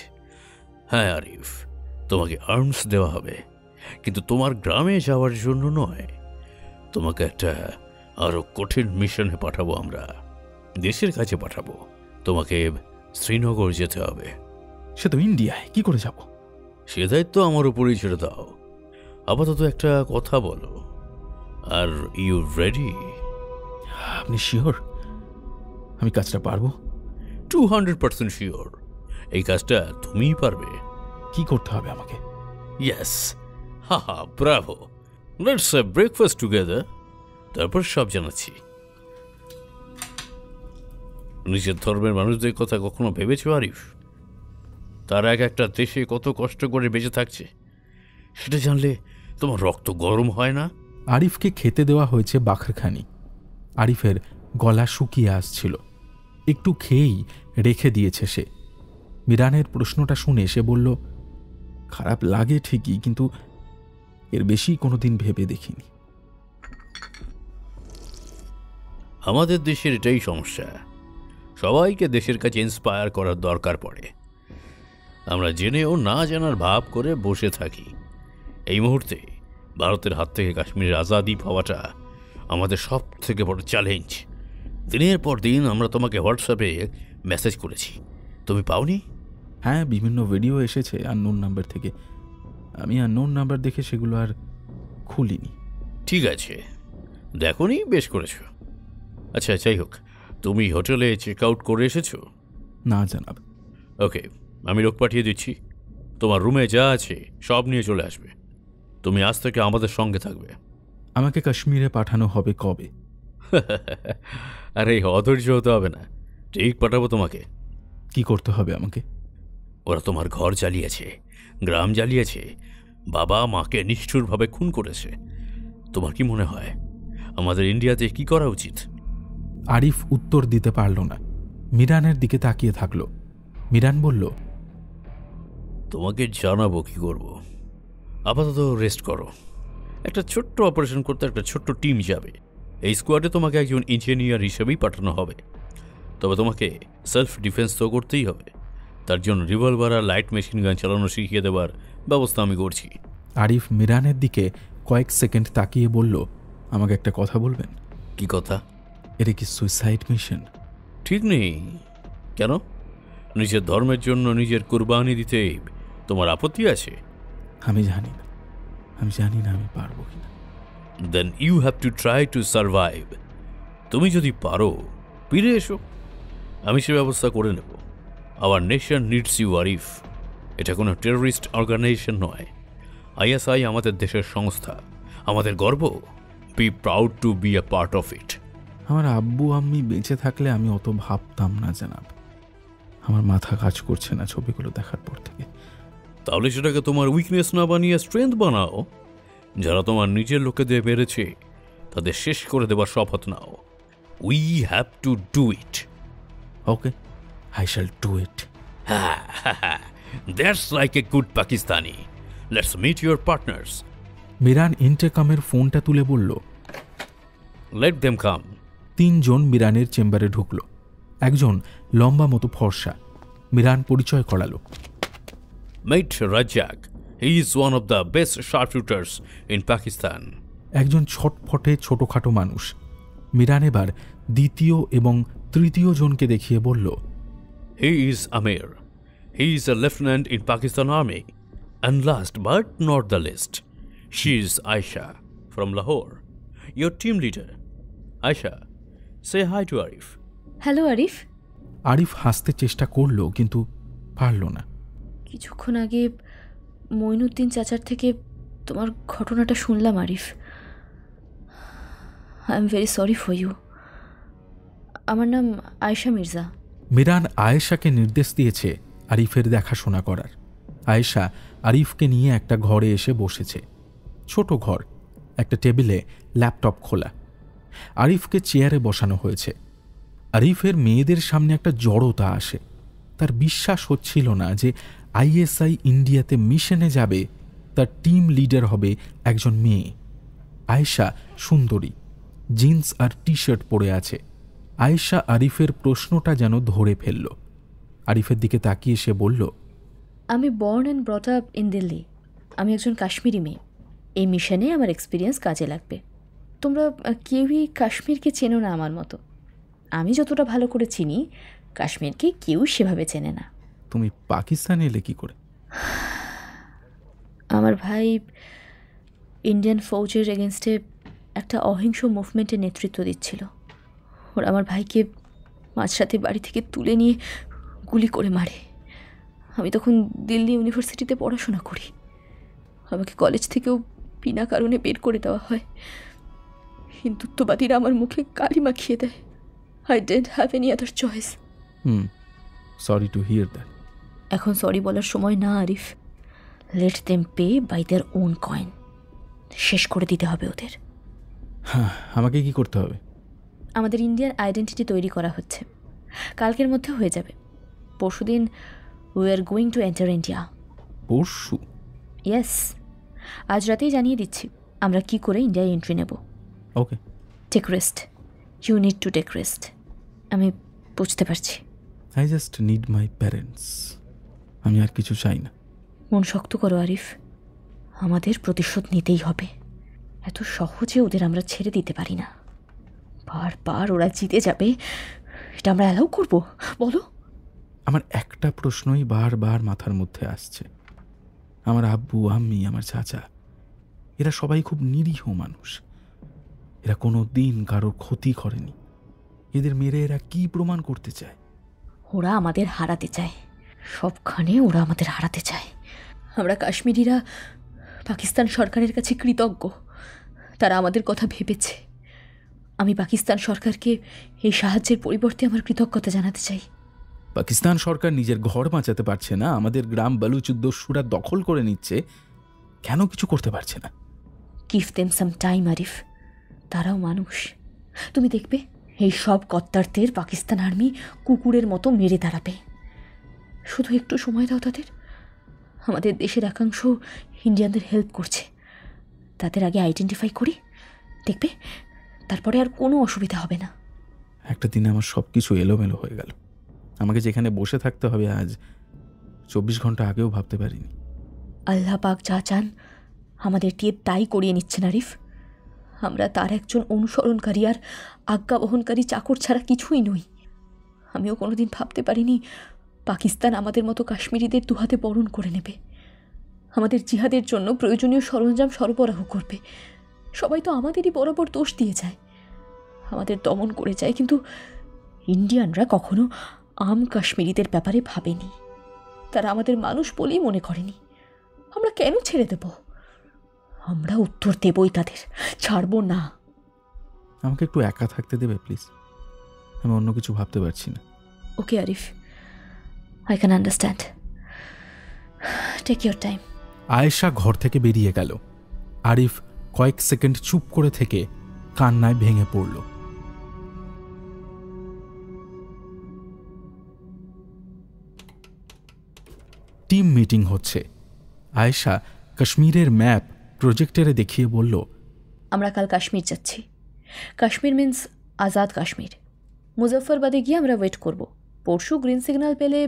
হ্যাঁ আরিফ, তোমাকে আর্মস দেওয়া হবে, কিন্তু তোমার গ্রামে যাওয়ার জন্য নয়। তোমাকে একটা আরো কঠিন মিশনে পাঠাবো আমরা, দেশের কাছে পাঠাবো। তোমাকে শ্রীনগর যেতে হবে। সে তো ইন্ডিয়ায়, কি করে যাব? সে দায়িত্ব আমার উপরেই ছেড়ে দাও। আপাতত একটা কথা বলো, আর ইউ রেডি? আপনি শিওর আমি কাজটা পারবো? 200% শিওর। এই কাজটা তুমিই পারবে। কি করতে হবে আমাকে? ইয়েস, হা, bravo. Let's have breakfast together, তারপর সব জানাচ্ছি। নিজের ধর্মের মানুষদের কথা কখনো ভেবেছো আরিফ? তারা এক একটা দেশে কত কষ্ট করে বেঁচে থাকছে, সেটা জানলে তোমার রক্ত গরম হয় না? আরিফকে খেতে দেওয়া হয়েছে বাখরখানি। আরিফের গলা শুকিয়ে আসছিল, একটু খেয়েই রেখে দিয়েছে সে। মিরানের প্রশ্নটা শুনে সে বলল, খারাপ লাগে ঠিকই, কিন্তু এর বেশি কোনোদিন ভেবে দেখিনি। আমাদের দেশের এটাই সমস্যা, সবাইকে দেশের কাছে ইন্সপায়ার করার দরকার পড়ে। আমরা জেনেও না জানার ভাব করে বসে থাকি। এই মুহূর্তে ভারতের হাত থেকে কাশ্মীরের আজাদি পাওয়াটা আমাদের সব থেকে বড় চ্যালেঞ্জ। দিনের পর দিন আমরা তোমাকে হোয়াটসঅ্যাপে মেসেজ করেছি, তুমি পাওনি? হ্যাঁ, বিভিন্ন ভিডিও এসেছে আননোন নাম্বার থেকে, আমি আননোন নাম্বার দেখে সেগুলো আর খুলিনি। ঠিক আছে, দেখোনি, বেশ করেছো। আচ্ছা, যাই হোক, তুমি হোটেলে চেক আউট করে এসেছো? না জানাব। ওকে, আমি লোক পাঠিয়ে দিচ্ছি, তোমার রুমে যা আছে সব নিয়ে চলে আসবে। তুমি আজ থেকে আমাদের সঙ্গে থাকবে। আমাকে কাশ্মীরে পাঠানো হবে কবে? আরে অধৈর্য হতে হবে না, ঠিক পাঠাবো তোমাকে। কি করতে হবে আমাকে? ওরা তোমার ঘর জ্বালিয়েছে, গ্রাম জ্বালিয়েছে, বাবা মাকে নিষ্ঠুরভাবে খুন করেছে। তোমার কি মনে হয় আমাদের ইন্ডিয়াতে কি করা উচিত? আরিফ উত্তর দিতে পারল না, মিরানের দিকে তাকিয়ে থাকল। মিরান বলল, তোমাকে জানাবো কি করব, আপাতত রেস্ট করো। একটা ছোট্ট অপারেশন করতে একটা ছোট্ট টিম যাবে। এই স্কোয়াডে তোমাকে একজন ইঞ্জিনিয়ার হিসেবেই পাঠানো হবে, তবে তোমাকে সেলফ ডিফেন্স তো করতেই হবে। তার জন্য রিভলভার আর লাইট মেশিন গান চালানো শিখিয়ে দেওয়ার ব্যবস্থা আমি করছি। আরিফ মিরানের দিকে কয়েক সেকেন্ড তাকিয়ে বলল, আমাকে একটা কথা বলবেন? কি কথা? এটা কি সুইসাইড মিশন? ঠিক নেই। কেন? নিজের ধর্মের জন্য নিজের কুরবানি দিতে তোমার আপত্তি আছে? আমি জানি না আমি পারবো কিনা। Then you have to try to survive. তুমি যদি পারো ফিরে এসো, আমি সে ব্যবস্থা করে নেব। Our nation needs you Arif. এটা কোনো টেররিস্ট অর্গানাইজেশন নয়। আইএসআই আমাদের দেশের সংস্থা, আমাদের গর্ব। Be proud to be a part of it. আমার আব্বু আম্মি বেঁচে থাকলে আমি অত ভাবতাম না জানাব। আমার মাথা কাজ করছে না ছবিগুলো দেখার পর থেকে। তাহলে সেটাকে তোমার উইকনেস না বানিয়ে স্ট্রেংথ বানাও। যারা তোমার নিজের লোকেদের মেরেছে তাদের শেষ করে দেবার শপথ নাও। We have to do it. Okay, I shall do it. That's like a good Pakistani. Let's meet your partners. Miran ইন্টারকামের ফোনটা তুলে বলল, লেট দেম কাম। 3 জন মিরানের চেম্বারে ঢুকল। একজন লম্বা মতো ফর্সা। মিরান পরিচয় করালো। Mate Rajak. He is one of the best sharpshooters in Pakistan. একজন ছটফটে ছোটখাটো মানুষ। মিরান এবার দ্বিতীয় এবং তৃতীয় জনকে দেখিয়ে বলল, He is Amir. He is a lieutenant in Pakistan Army. And last but not the least, she is Aisha from Lahore, your team leader. Aisha, say hi to Arif. Hello Arif. Arif হাসতে চেষ্টা করল কিন্তু পারল না। কিছুক্ষণ আগে মঈনুদ্দিন চাচার থেকে তোমার ঘটনাটা শুনলাম Arif. I am very sorry for you. আমার নাম আয়েশা মির্জা। মিরান আয়েশাকে নির্দেশ দিয়েছে আরিফের দেখাশোনা করার। আয়েশা আরিফকে নিয়ে একটা ঘরে এসে বসেছে। ছোট ঘর, একটা টেবিলে ল্যাপটপ খোলা। আরিফকে চেয়ারে বসানো হয়েছে। আরিফের মেয়েদের সামনে একটা জড়তা আসে। তার বিশ্বাস হচ্ছিল না যে আইএসআই ইন্ডিয়াতে মিশনে যাবে, তার টিম লিডার হবে একজন মেয়ে। আয়েশা সুন্দরী, জিন্স আর টি শার্ট পরে আছে। আয়েশা আরিফের প্রশ্নটা যেন ধরে ফেলল। আরিফের দিকে তাকিয়ে সে বলল, আমি born and brought up in Delhi. আমি একজন কাশ্মীরি মেয়ে। এই মিশনে আমার এক্সপিরিয়েন্স কাজে লাগবে। তোমরা কেউই কাশ্মীরকে চেনো না আমার মতো। আমি যতটা ভালো করে চিনি, কাশ্মীরকে কেউ সেভাবে চেনে না। তুমি পাকিস্তানে এলে কি করে? আমার ভাই ইন্ডিয়ান ফৌজের এগেনস্টে একটা অহিংস মুভমেন্টের নেতৃত্ব দিচ্ছিল। ওরা আমার ভাইকে মাঝরাতে বাড়ি থেকে তুলে নিয়ে গুলি করে মারে। আমি তখন দিল্লি ইউনিভার্সিটিতে পড়াশোনা করি। আমাকে কলেজ থেকেও বিনা কারণে বের করে দেওয়া হয়। হিন্দুত্ববাদীরা আমার মুখে কালি মাখিয়ে দেয়। I didn't have any other choice. Sorry to hear that. এখন সরি বলার সময় না Arif. Let them pay by their own coin. শেষ করে দিতে হবে ওদের। হ্যাঁ, আমাকে কি করতে হবে? আমাদের ইন্ডিয়ান আইডেন্টিটি তৈরি করা হচ্ছে। কালকের মধ্যে হয়ে যাবে। পরশুদিন we are going to enter India. পরশু? ইয়েস, আজ রাতেই জানিয়ে দিচ্ছি আমরা কি করে ইন্ডিয়ায় এন্ট্রি নেব। Okay. Take rest, you need to take rest. আমি বুঝতে পারছি। I just need my parents. আমি আর কিছু চাই না। মন শক্ত করো আরিফ। আমাদের প্রতিশোধ নিতেই হবে। এত সহজে ওদের আমরা ছেড়ে দিতে পারি না। বারবার ওরা জিতে যাবে, এটা আমরা অ্যালাউ করবো বলো? আমার একটা প্রশ্নই বারবার মাথার মধ্যে আসছে। আমার আব্বু, আম্মি, আমার চাচা, এরা সবাই খুব নিরীহ মানুষ। এরা কোনো দিন কারোর ক্ষতি করেনি। এদের মেরে এরা কি প্রমাণ করতে চায়? ওরা আমাদের হারাতে চায়। সবখানে ওরা আমাদের হারাতে চায়। আমরা কাশ্মীরিরা পাকিস্তান সরকারের কাছে কৃতজ্ঞ। তারা আমাদের কথা ভেবেছে। আমি পাকিস্তান সরকারকে এই সাহায্যের পরিবর্তে আমার কৃতজ্ঞতা জানাতে চাই। পাকিস্তান সরকার নিজের ঘর বাঁচাতে পারছে না, আমাদের গ্রাম বালুচুদ্দস্যুরা দখল করে নিচ্ছে, কেন কিছু করতে পারছে না? Give them some time Arif. তারাও মানুষ। তুমি দেখবে এই সব কত্তারদের পাকিস্তান আর্মি কুকুরের মতো মেরে দাঁড়াবে। শুধু একটু সময় দাও তাদের। আমাদের দেশের একাংশ ইন্ডিয়ানদের হেল্প করছে। তাদের আগে আইডেন্টিফাই করি, দেখবে তারপরে আর কোনো অসুবিধা হবে না। একটা দিনে আমার সব কিছু এলোমেলো হয়ে গেল। আমাকে যেখানে বসে থাকতে হবে আজ 24 ঘন্টা আগেও ভাবতে পারিনি। আল্লাহ পাক যা চান আমাদের দিয়ে তাই করিয়ে নিচ্ছেন আরিফ। আমরা তার একজন অনুসরণকারী আর আজ্ঞা বহনকারী চাকর ছাড়া কিছুই নই। আমিও কোনোদিন ভাবতে পারিনি পাকিস্তান আমাদের মতো কাশ্মীরিদের দুহাতে বরণ করে নেবে, আমাদের জিহাদের জন্য প্রয়োজনীয় সরঞ্জাম সরবরাহ করবে। সবাই তো আমাদেরই বরাবর দোষ দিয়ে যায়, আমাদের দমন করে যায়, কিন্তু ইন্ডিয়ানরা কখনো আম কাশ্মীরিদের ব্যাপারে ভাবেনি। তারা আমাদের মানুষ বলেই মনে করেনি। আমরা কেন ছেড়ে দেব? আমরা উত্তর দেবই তাদের, ছাড়ব না। আমাকে একটু একা থাকতে দেবে প্লিজ? আমি অন্য কিছু ভাবতে পারছি না। Okay Arif, I can understand. Take your time. Ayesha ঘর থেকে বেরিয়ে গেল। আরিফ কয়েক সেকেন্ড চুপ করে থেকে কান্নায় ভেঙে পড়ল। টিম মিটিং হচ্ছে। আয়েশা কাশ্মীরের ম্যাপ প্রজেক্টরে দেখিয়ে বলল, আমরা কাল কাশ্মীর যাচ্ছি। কাশ্মীর মিন্স আজাদ কাশ্মীর। মুজফ্ফরবাদে গিয়ে আমরা ওয়েট করব। পরশু গ্রিন সিগন্যাল পেলে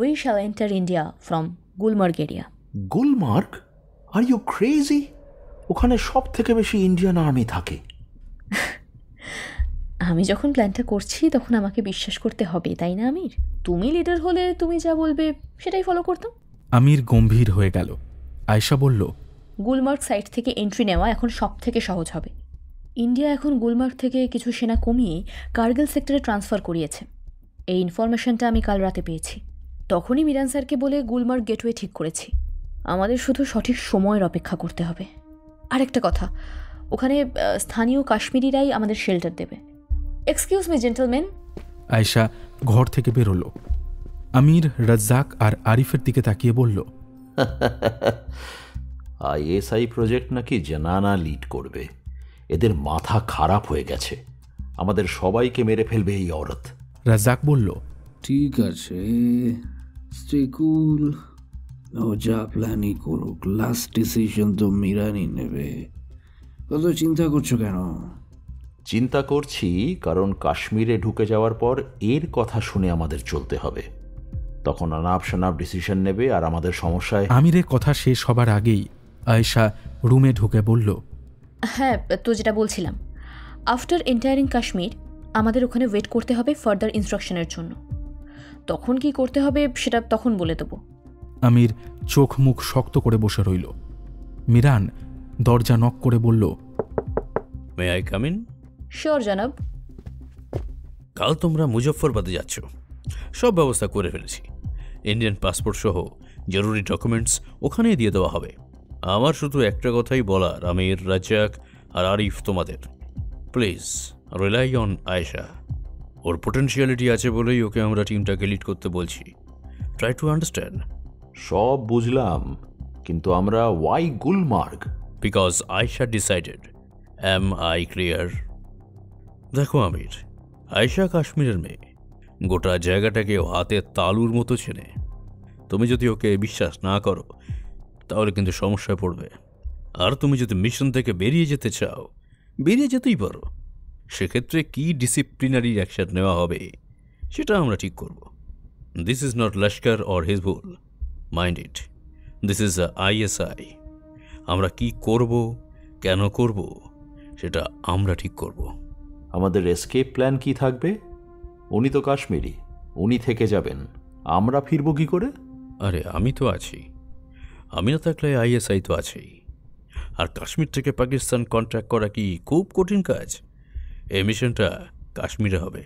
we shall enter India from Gulmarg area. Gulmarg? Are you crazy? ওখানে সব থেকে বেশি ইন্ডিয়ান আর্মি থাকে। আমি যখন প্ল্যানটা করছি তখন আমাকে বিশ্বাস করতে হবে, তাই না আমির? তুমি লিডার হলে তুমি যা বলবে সেটাই ফলো করতাম। আমির গম্ভীর হয়ে গেল। আয়েশা বলল, গুলমার্গ সাইট থেকে এন্ট্রি নেওয়া এখন সব থেকে সহজ হবে। ইন্ডিয়া এখন গুলমার্গ থেকে কিছু সেনা কমিয়ে কার্গিল সেক্টরে ট্রান্সফার করিয়েছে। এই ইনফরমেশনটা আমি কাল রাতে পেয়েছি। তখনই মিরান স্যারকে বলে গুলমার্গ গেটওয়ে ঠিক করেছি। আমাদের শুধু সঠিক সময়ের অপেক্ষা করতে হবে। আরেকটা কথা, ওখানে স্থানীয় কাশ্মীরিরাই আমাদের শেল্টার দেবে। Excuse me gentleman. আয়েশা ঘর থেকে বেরোলো। আমির, রাজ্জাক আর আরিফের দিকে তাকিয়ে বলল, ISI প্রজেক্ট নাকি জানানা লিড করবে। এদের মাথা খারাপ হয়ে গেছে। আমাদের সবাইকে মেরে ফেলবে এই অরত। রাজ্জাক বলল, ঠিক আছে, স্টে কুল। ও যা প্ল্যানই করুক, লাস্ট ডিসিশন তো মিরানই নেবে। কত চিন্তা করছো কেন? চিন্তা করছি কারণ কাশ্মীরে ঢুকে যাওয়ার পর এর কথা শুনে আমাদের চলতে হবে। তখন আনাপ শনাপ ডিসিশন নেবে আর আমাদের সমস্যায়। আমিরের কথা শেষ হবার আগেই আয়েশা রুমে ঢুকে বলল, হ্যাঁ, তো যেটা বলছিলাম, আফটার এন্টায়ারিং কাশ্মীর আমাদের ওখানে ওয়েট করতে হবে ফার্দার ইনস্ট্রাকশনের জন্য। তখন কি করতে হবে সেটা তখন বলে দেবো। আমির চোখ মুখ শক্ত করে বসে রইল। মিরান দরজা নক করে বলল, may I come in? Sure জনাব। কাল তোমরা মুজফ্ফরবাদে যাচ্ছ, সব ব্যবস্থা করে ফেলেছি। ইন্ডিয়ান পাসপোর্ট সহ জরুরি ডকুমেন্টস ওখানেই দিয়ে দেওয়া হবে। আমার শুধু একটা কথাই বলার, আমির, রাজ্জাক আর আরিফ, তোমাদের প্লিজ রিলাই অন আয়েশা। ওর পোটেনশিয়ালিটি আছে বলেই ওকে আমরা টিমটাকে লিড করতে বলছি। Try to understand. সব বুঝলাম, কিন্তু আমরা why Gulmarg? Because Ayesha decided. Am I clear? দেখো আমির, আয়েশা কাশ্মীরের মেয়ে, গোটা জায়গাটাকে হাতের তালুর মতো চেনে। তুমি যদি ওকে বিশ্বাস না করো তাহলে কিন্তু সমস্যায় পড়বে। আর তুমি যদি মিশন থেকে বেরিয়ে যেতে চাও, বেরিয়ে যেতেই পারো। সেক্ষেত্রে কি ডিসিপ্লিনারি অ্যাকশন নেওয়া হবে সেটা আমরা ঠিক করব। This is not Laskar or Hizbul, mind it. This is ISI। আমরা কি করব, কেন করব সেটা আমরা ঠিক করব। আমাদের এসকেপ প্ল্যান কি থাকবে? উনি তো কাশ্মীরি, উনি থেকে যাবেন, আমরা ফিরব কি করে? আরে আমি তো আছি, আমি না থাকলে ISI তো আছেই। আর কাশ্মীর থেকে পাকিস্তান কন্ট্যাক্ট করা কি খুব কঠিন কাজ? এই মিশনটা কাশ্মীরে হবে।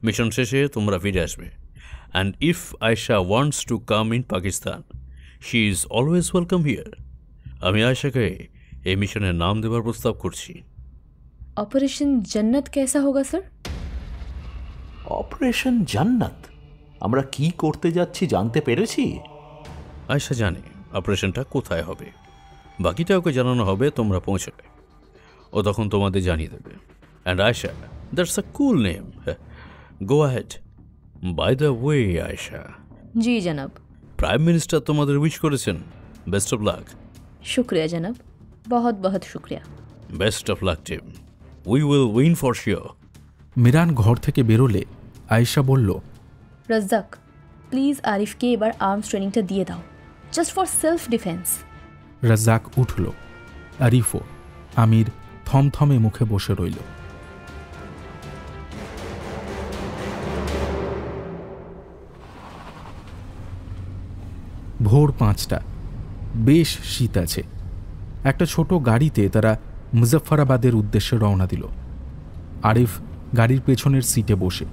মিশন শেষে তোমরা ফিরে আসবে। And if Ayesha wants to come in Pakistan, she is always welcome here. আমি আয়েশাকে এই মিশনের নাম দেওয়ার প্রস্তাব করছি। অপারেশন জান্নাত কেসা হোগা স্যার? অপারেশন জান্নাত? আমরা কি করতে যাচ্ছি জানতে পেরেছি? আয়েশা জানে অপারেশনটা কোথায় হবে, বাকিটা ওকে জানানো হবে তোমরা পৌঁছবে। ও তখন তোমাদের জানিয়ে দেবে। And Ayesha, that's a cool name, go ahead. By the way Ayesha, জি জনাব। প্রাইম মিনিস্টার তোমাদের উইশ করেছেন, বেস্ট অফ লাক। শুক্রিয়া জনাব, বহুত বহুত শুক্রিয়া। Best of luck team, we will win for sure. Miran ঘর থেকে বেরোলে আয়েশা বলল, রাজ্জাক, প্লিজ আরিফকে এবার আর্মস ট্রেনিংটা দিয়ে দাও, just for self defence. Razzak উঠল। আরিফও। আমির থমথমে মুখে বসে রইল। ভোর 5টা। বেশ শীত আছে। একটা ছোট গাড়িতে তারা মুজফ্ফরাবাদের উদ্দেশ্যে রওনা দিল। আরিফ গাড়ির পেছনের সিটে বসে,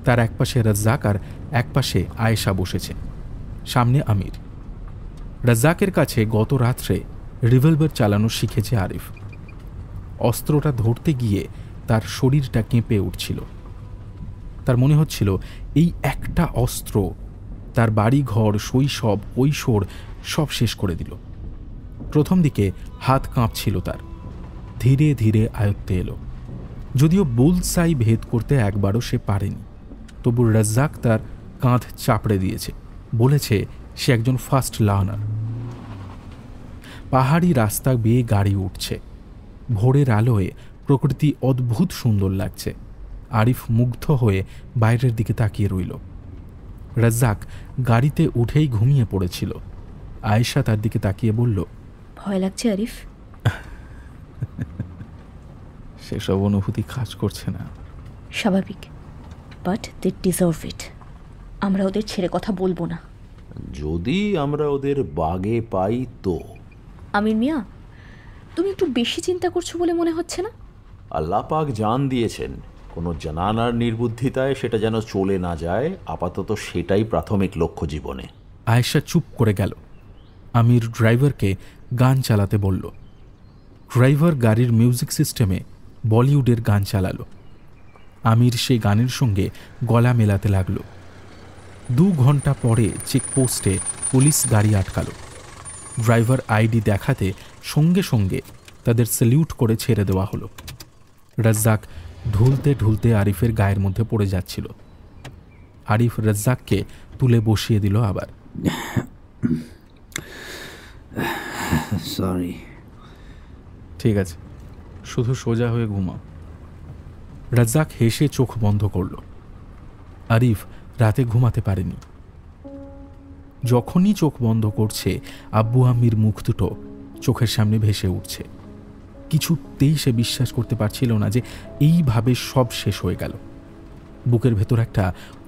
তার একপাশে রাজ্জাক আর একপাশে আয়েশা বসেছে, সামনে আমির। রাজ্জাকের কাছে গত রাত্রে রিভলভার চালানো শিখেছে আরিফ। অস্ত্রটা ধরতে গিয়ে তার শরীরটা কেঁপে উঠছিল। তার মনে হচ্ছিল এই একটা অস্ত্র তার বাড়িঘর, শৈশব, কৈশোর সব শেষ করে দিল। প্রথম দিকে হাত কাঁপছিল তার, ধীরে ধীরে আয়ত্তে এলো। যদিও বুলসাই ভেদ করতে একবারও সে পারেনি, তবু রাজ্জাক তার কাঁধ চাপড়ে দিয়েছে, বলেছে সে একজন ফাস্ট লার্নার। পাহাড়ি রাস্তা বেয়ে গাড়ি উঠছে। ভোরের আলোয় প্রকৃতি অদ্ভুত সুন্দর লাগছে। আরিফ মুগ্ধ হয়ে বাইরের দিকে তাকিয়ে রইল। রাজ্জাক গাড়িতে উঠেই ঘুমিয়ে পড়েছিল। আয়েশা তার দিকে তাকিয়ে বলল, ভয় লাগছে আরিফ? সেসব অনুভূতি কাজ করছে না। স্বাভাবিক, বাট দে ডিজার্ভ ইট। আমরা ওদের ছেড়ে কথা বলবো না। যদি আমরা ওদের বাগে পাই তো। আমির মিয়া, তুমি একটু বেশি চিন্তা করছো বলে মনে হচ্ছে না? আল্লাহ পাক জান দিয়েছেন, কোনো জানানার নির্বুদ্ধিতায় সেটা যেন চলে না যায়, আপাতত সেটাই প্রাথমিক লক্ষ্য জীবনে। আয়েশা চুপ করে গেল। আমির ড্রাইভারকে গান চালাতে বলল। ড্রাইভার গাড়ির মিউজিক সিস্টেমে বলিউডের গান চালালো। আমির সেই গানের সঙ্গে গলা মেলাতে লাগল। 2 ঘন্টা পরে চেকপোস্টে পুলিশ গাড়ি আটকালো। ড্রাইভার আইডি দেখাতে সঙ্গে সঙ্গে তাদের স্যালিউট করে ছেড়ে দেওয়া হলো। রাজ্জাক ঢুলতে ঢুলতে আরিফের গায়ের মধ্যে পড়ে যাচ্ছিল। আরিফ রাজ্জাককে তুলে বসিয়ে দিল আবার। সরি। ঠিক আছে, শুধু সোজা হয়ে ঘুমাও। রাজ্জাক হেসে চোখ বন্ধ করল। আরিফ রাতে ঘুমাতে পারেনি। যখনই চোখ বন্ধ করছে আব্বু আম্মির মুখ দুটো চোখের সামনে ভেসে উঠছে। কিছুতেই সে বিশ্বাস করতে পারছিল না যে এইভাবে সব শেষ হয়ে গেল। বুকের ভেতর একটা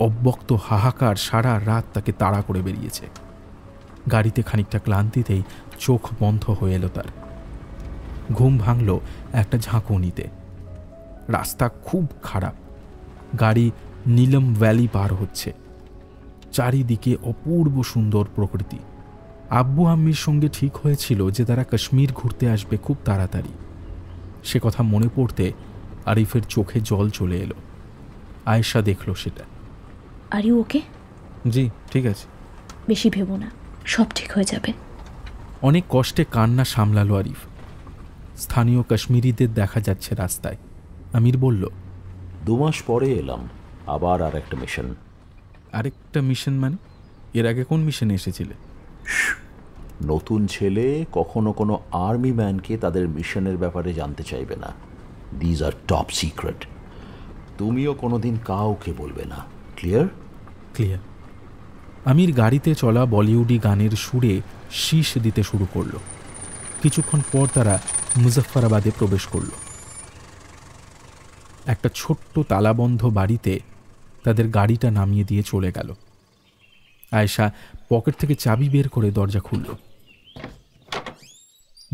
অব্যক্ত হাহাকার সারা রাত তাকে তাড়া করে বেরিয়েছে। গাড়িতে খানিকটা ক্লান্তিতেই চোখ বন্ধ হয়ে এলো তার। ঘুম ভাঙল একটা ঝাঁকুনিতে। রাস্তা খুব খারাপ। গাড়ি নীলম ভ্যালি পার হচ্ছে। চারিদিকে অপূর্ব সুন্দর প্রকৃতি। আব্বু আম্মির সঙ্গে ঠিক হয়েছিল যে তারা কাশ্মীর ঘুরতে আসবে খুব তাড়াতাড়ি। সে কথা মনে পড়তে আরিফের চোখে জল চলে এলো। আয়েশা দেখল সেটা। Are you okay? জি ঠিক আছে। বেশি ভেবো না, সব ঠিক হয়ে যাবে। অনেক কষ্টে কান্না সামলালো আরিফ। স্থানীয় কাশ্মীরিদের দেখা যাচ্ছে রাস্তায়। আমির বলল, 2 মাস পরে এলাম, আবার আর একটা মিশন। আরেকটা মিশন মানে? এর আগে কোন মিশনে এসেছিলে? নতুন ছেলে কখনো কোনো আর্মি ম্যানকে তাদের মিশনের ব্যাপারে জানতে চাইবে না। These are top secret. তুমিও কোনোদিন কাউকে বলবে না। ক্লিয়ার? ক্লিয়ার। আমির গাড়িতে চলা বলিউডি গানের সুরে শীষ দিতে শুরু করল। কিছুক্ষণ পর তারা মুজফ্ফরাবাদে প্রবেশ করল। একটা ছোট্ট তালাবন্ধ বাড়িতে তাদের গাড়িটা নামিয়ে দিয়ে চলে গেল। আয়েশা পকেট থেকে চাবি বের করে দরজা খুলল।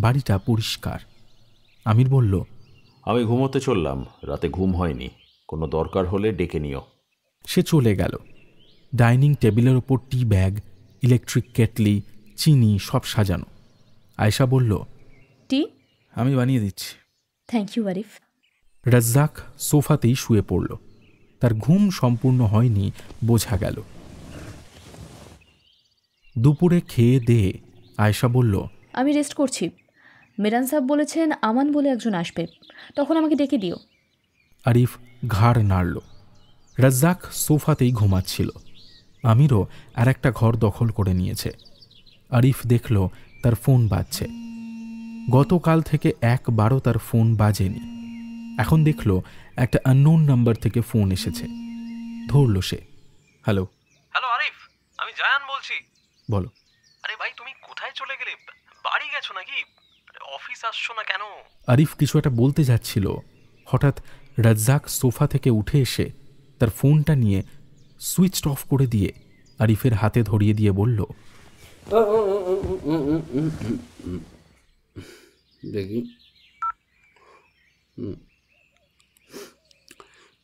বাড়িটা পরিষ্কার। আমির বলল, আমি ঘুমোতে চললাম, রাতে ঘুম হয়নি, কোনো দরকার হলে ডেকে নিও। সে চলে গেল। ডাইনিং টেবিলের ওপর টি ব্যাগ, ইলেকট্রিক কেটলি, চিনি সব সাজানো। আয়েশা বলল, টি আমি বানিয়ে দিচ্ছি। Thank you Arif. রাজ্জাক সোফাতেই শুয়ে পড়ল। তার ঘুম সম্পূর্ণ হয়নি বোঝা গেল। দুপুরে খেয়ে দিয়ে আয়েশা বলল, আমি রেস্ট করছি। মিরান সাহেব বলেছেন আমান বলে একজন আসবে, তখন আমাকে ডেকে দিও। আরিফ ঘাড় নাড়ল। রাজ্জাক সোফাতেই ঘুমাচ্ছিল। আমিরও আর একটা ঘর দখল করে নিয়েছে। আরিফ দেখল তার ফোন বাজছে। গতকাল থেকে একবারও তার ফোন বাজেনি। এখন দেখল একটা আননোন নাম্বার থেকে ফোন এসেছে। ধরল সে। হ্যালো। হ্যালো আরিফ, আমি জায়ান বলছি। বলো। আরে ভাই, তুমি কোথায় চলে গেলে? বাড়ি গেছো নাকি? অফিস আসছো না কেন? আরিফ কিছু একটা বলতে যাচ্ছিল, হঠাৎ রাজ্জাক সোফা থেকে উঠে এসে তার ফোনটা নিয়ে সুইচ অফ করে দিয়ে আরিফের হাতে ধরিয়ে দিয়ে বলল, দেখি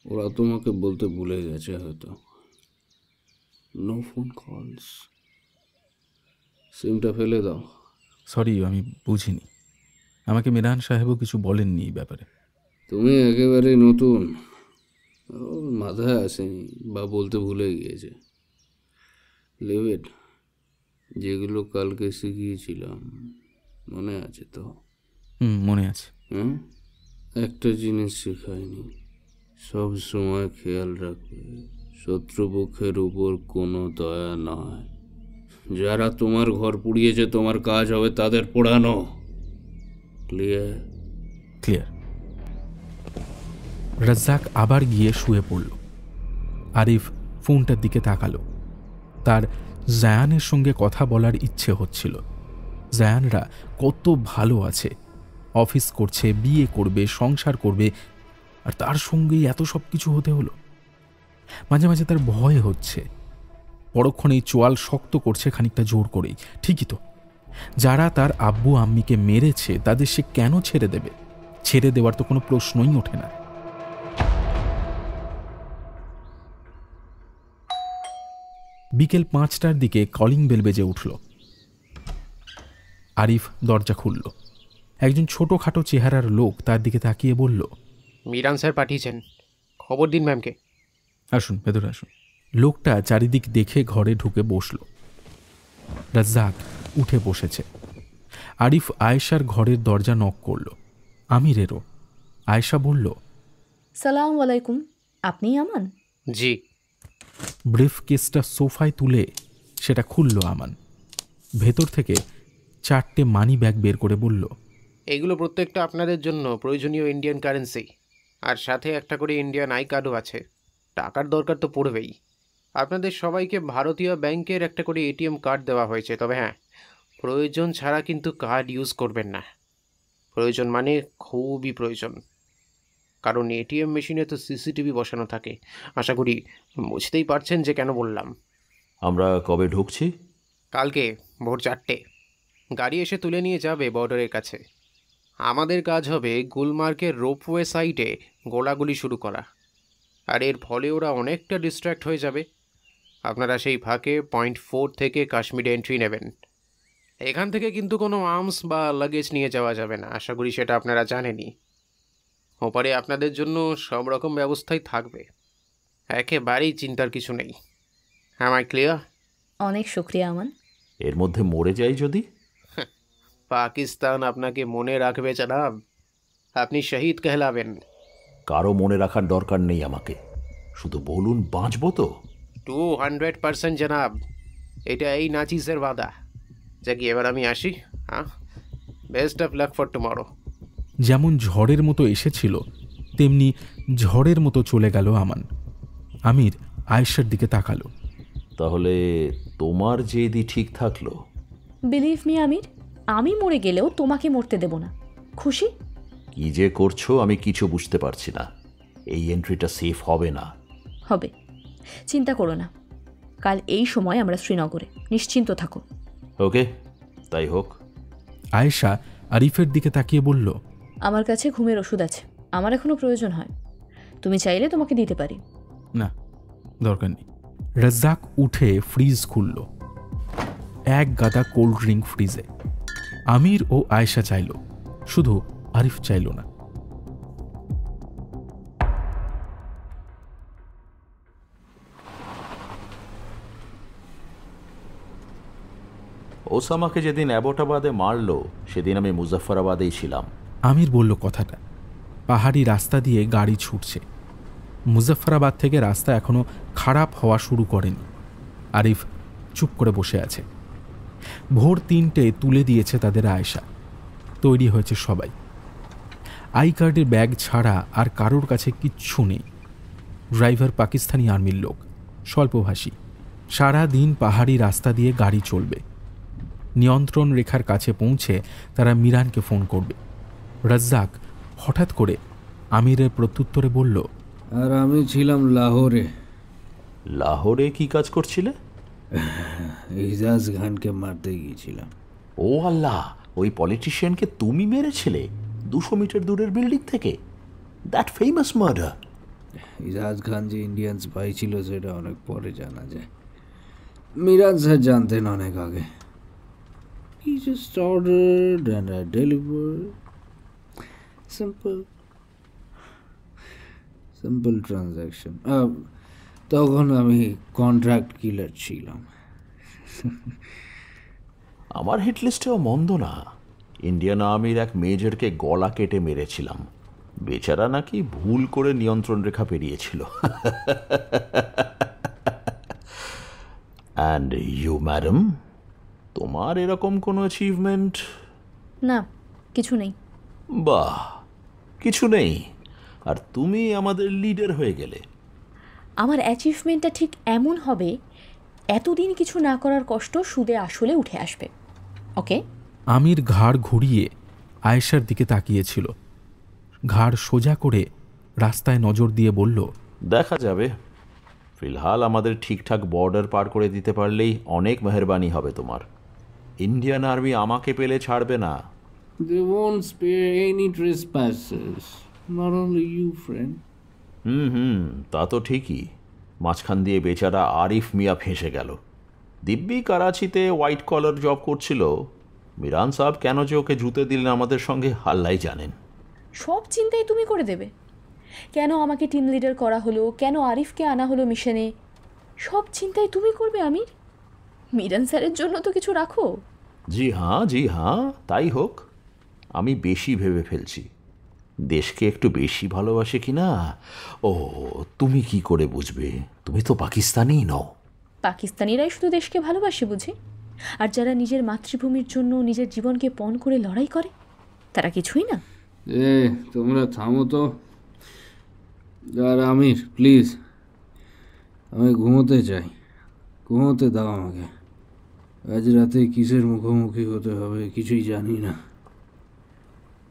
ওরা তোমাকে বলতে ভুলে গেছে হয়তো। No phone calls. সিমটা ফেলে দাও। সরি, আমি বুঝিনি। আমাকে মিরান সাহেবও কিছু বলেননি এই ব্যাপারে। তুমি একেবারে নতুন, ওর মাথায় আসেনি বা বলতে ভুলে গিয়েছে। Leave it. যেগুলো কালকে শিখিয়েছিলাম মনে আছে তো? মনে আছে। হ্যাঁ, একটা জিনিস শেখায়নি, সব সময় খেয়াল রাখবে শত্রুপক্ষের উপর কোনো দয়া নয়। যারা তোমার ঘর পুড়িয়েছে তোমার কাজ হবে তাদের পোড়ানো। ক্লিয়ার? ক্লিয়ার। রাজ্জাক আবার গিয়ে শুয়ে পড়ল। আরিফ ফোনটার দিকে তাকালো। তার জায়ানের সঙ্গে কথা বলার ইচ্ছে হচ্ছিল। জায়ানরা কত ভালো আছে, অফিস করছে, বিয়ে করবে, সংসার করবে, আর তার সঙ্গেই এত সব কিছু হতে হলো। মাঝে মাঝে তার ভয় হচ্ছে। পরক্ষণেই চোয়াল শক্ত করছে খানিকটা জোর করেই। ঠিকই তো, যারা তার আব্বু আম্মিকে মেরেছে তাদের সে কেন ছেড়ে দেবে? ছেড়ে দেওয়ার তো কোনো প্রশ্নই ওঠে না। বিকেল 5টার দিকে কলিং বেল বেজে উঠল। আরিফ দরজা খুলল। একজন ছোটখাটো চেহারার লোক তার দিকে তাকিয়ে বলল, মিরান স্যার পাঠিয়েছেন, খবর দিন ম্যামকে। আসুন, ভেতরে আসুন। লোকটা চারিদিক দেখে ঘরে ঢুকে বসল। রাজ্জাক উঠে বসেছে। আরিফ আয়েশার ঘরের দরজা নক করল, আমিরেরও। আয়েশা বলল, সালাম আলাইকুম, আপনি আমান? জি। ব্রিফ কেসটা সোফায় তুলে সেটা খুলল আমান। ভেতর থেকে 4টে মানি ব্যাগ বের করে বলল, এগুলো প্রত্যেকটা আপনাদের জন্য প্রয়োজনীয় ইন্ডিয়ান কারেন্সি, আর সাথে একটা করে ইন্ডিয়ান আই কার্ডও আছে। টাকার দরকার তো পড়বেই। আপনাদের সবাইকে ভারতীয় ব্যাংকের একটা করে এটিএম কার্ড দেওয়া হয়েছে, তবে হ্যাঁ, প্রয়োজন ছাড়া কিন্তু কার্ড ইউজ করবেন না। প্রয়োজন মানে খুবই প্রয়োজন, কারণ এটিএম মেশিনে তো সিসিটিভি বসানো থাকে। আশা করি বুঝতেই পারছেন যে কেন বললাম। আমরা কবে ঢুকছি? কালকে ভোর 4টে গাড়ি এসে তুলে নিয়ে যাবে বর্ডারের কাছে। আমাদের কাজ হবে গুলমার্গের রোপওয়ে সাইডে গোলাগুলি শুরু করা, আর এর ফলে ওরা অনেকটা ডিস্ট্র্যাক্ট হয়ে যাবে। আপনারা সেই ফাঁকে পয়েন্ট 4 থেকে কাশ্মীরে এন্ট্রি নেবেন। এখান থেকে কিন্তু কোনো আর্মস বা লাগেজ নিয়ে যাওয়া যাবে না, আশা করি সেটা আপনারা জানেনই। ওপারে আপনাদের জন্য সব রকম ব্যবস্থাই থাকবে, একেবারেই চিন্তার কিছু নেই। হ্যাঁ, আই ক্লিয়ার? অনেক শুক্রিয়া আমান। এর মধ্যে মরে যাই যদি? পাকিস্তান আপনাকে মনে রাখবে জনাব, আপনি শহীদ कहलाবেন। কারো মনে রাখার দরকার নেই আমাকে, শুধু বলুন বাঁচবো তো। 200% জনাব, এটা এই নাচিসের ওয়াদা। যাকি, এবার আমি আসি। হ্যাঁ, best of luck for tomorrow. যেমন ঝড়ের মতো এসেছিল তেমনি ঝড়ের মতো চলে গেল আমান। আমির আয়েশার দিকে তাকালো। তাহলে তোমার জেদি ঠিক থাকলো? বিলিভ মি আমির, আমি মরে গেলেও তোমাকে মরতে দেব না। খুশি? কি যে করছো আমি কিছু বুঝতে পারছি না। এই এন্ট্রিটা সেফ হবে না। হবে, চিন্তা করো না। কাল এই সময় আমরা শ্রীনগরে, নিশ্চিন্ত থাকো। ওকে, তাই হোক। আয়েশা আরিফের দিকে তাকিয়ে বলল, আমার কাছে ঘুমের ওষুধ আছে, আমার এখনো প্রয়োজন হয়, তুমি চাইলে তোমাকে দিতে পারি। না, দরকার নেই। রাজ্জাক উঠে ফ্রিজ খুলল। এক গাদা কোল্ড ড্রিঙ্ক ফ্রিজে। আমির ও আয়েশা চাইল, শুধু আরিফ চাইল না। ওসামাকে যেদিন অ্যাবোটাবাদে মারলো সেদিন আমি মুজাফফরাবাদেই ছিলাম। আমির বলল কথাটা। পাহাড়ি রাস্তা দিয়ে গাড়ি ছুটছে। মুজাফফরাবাদ থেকে রাস্তা এখনো খারাপ হওয়া শুরু করেনি। আরিফ চুপ করে বসে আছে। ভোর 3টে তুলে দিয়েছে তাদের আয়েশা। তৈরি হয়েছে সবাই। আই কার্ডের ব্যাগ ছাড়া আর কারোর কাছে কিচ্ছু নেই। ড্রাইভার পাকিস্তানি আর্মির লোক, স্বল্পভাষী। সারা দিন পাহাড়ি রাস্তা দিয়ে গাড়ি চলবে। নিয়ন্ত্রণ রেখার কাছে পৌঁছে তারা মিরানকে ফোন করবে। রাজ্জাক হঠাৎ করে আমিরের প্রত্যুত্তরে বলল, আর আমি ছিলাম লাহোরে। লাহোরে কি কাজ করছিলে? ইজাজ খানকে মারতে গিয়েছিলাম। ও আল্লাহ, ওই পলিটিশিয়ানকে তুমি মেরেছিলে 200 মিটার দূরের বিল্ডিং থেকে? That famous murder. Ijaz Khan যে ইন্ডিয়ান স্পাই ছিল সেটা অনেক পরে জানা যায়। মিরাজ স্যার জানতেন অনেক আগে। He just ordered and I delivered. Simple transaction. তখন আমি কন্ট্রাক্ট কিলার ছিলাম। আমার হিটলিস্টেও মন্দ না। ইন্ডিয়ান আর্মির এক মেজরকে গলা কেটে মেরেছিলাম। বেচারা নাকি ভুল করে নিয়ন্ত্রণ রেখা পেরিয়েছিল। অ্যান্ড ইউ ম্যাডাম, তোমার এরকম কোনো অ্যাচিভমেন্ট? না, কিছু নেই। বাহ, কিছু নেই? আর তুমি আমাদের লিডার হয়ে গেলে। আমার অ্যাচিভমেন্টটা ঠিক এমন হবে, এতদিন কিছু না করার কষ্ট সুদে আসলে উঠে আসবে। ওকে? আমির ঘাড় ঘুরিয়ে আয়েশার দিকে তাকিয়েছিল। ঘাড় সোজা করে রাস্তায় নজর দিয়ে বলল, দেখা যাবে। ফিলহাল আমাদের ঠিকঠাক বর্ডার পার করে দিতে পারলেই অনেক মেহরবানি হবে তোমার। ইন্ডিয়ান আর্মি আমাকে পেলে ছাড়বে না। They won't spare any trespassers. Not only you, friend. তা তো ঠিকই। মাঝখান দিয়ে বেচারা আরিফ মিয়া ফেঁসে গেল। দিব্যি কারাচিতে হোয়াইট কলার জব করছিল। মিরান সাহেব কেন যে ওকে জুতে দিলেন আমাদের সঙ্গে, আল্লাহই জানেন। সব চিন্তাই তুমি করে দেবে? কেন আমাকে টিম লিডার করা হলো, কেন আরিফকে আনা হলো মিশনে, সব চিন্তাই তুমি করবে আমির? মিরান স্যারের জন্য তো কিছু রাখো। জি হ্যাঁ, তাই হোক। আমি বেশি ভেবে ফেলছি। দেশকে একটু বেশি ভালোবাসে কিনা ও তুমি কি করে বুঝবে? তুমি তো পাকিস্তানিই নও। পাকিস্তানিরাই শুধু দেশকে ভালোবাসে বুঝি? আর যারা নিজের মাতৃভূমির জন্য নিজের জীবনকে পণ করে লড়াই করে, তারা কিছুই না। তোমরা থামো তো। আর আমির, প্লিজ, আমি ঘুমোতে চাই। ঘুমোতে দাও আমাকে। আজ রাতে কিসের মুখোমুখি হতে হবে কিছুই জানি না।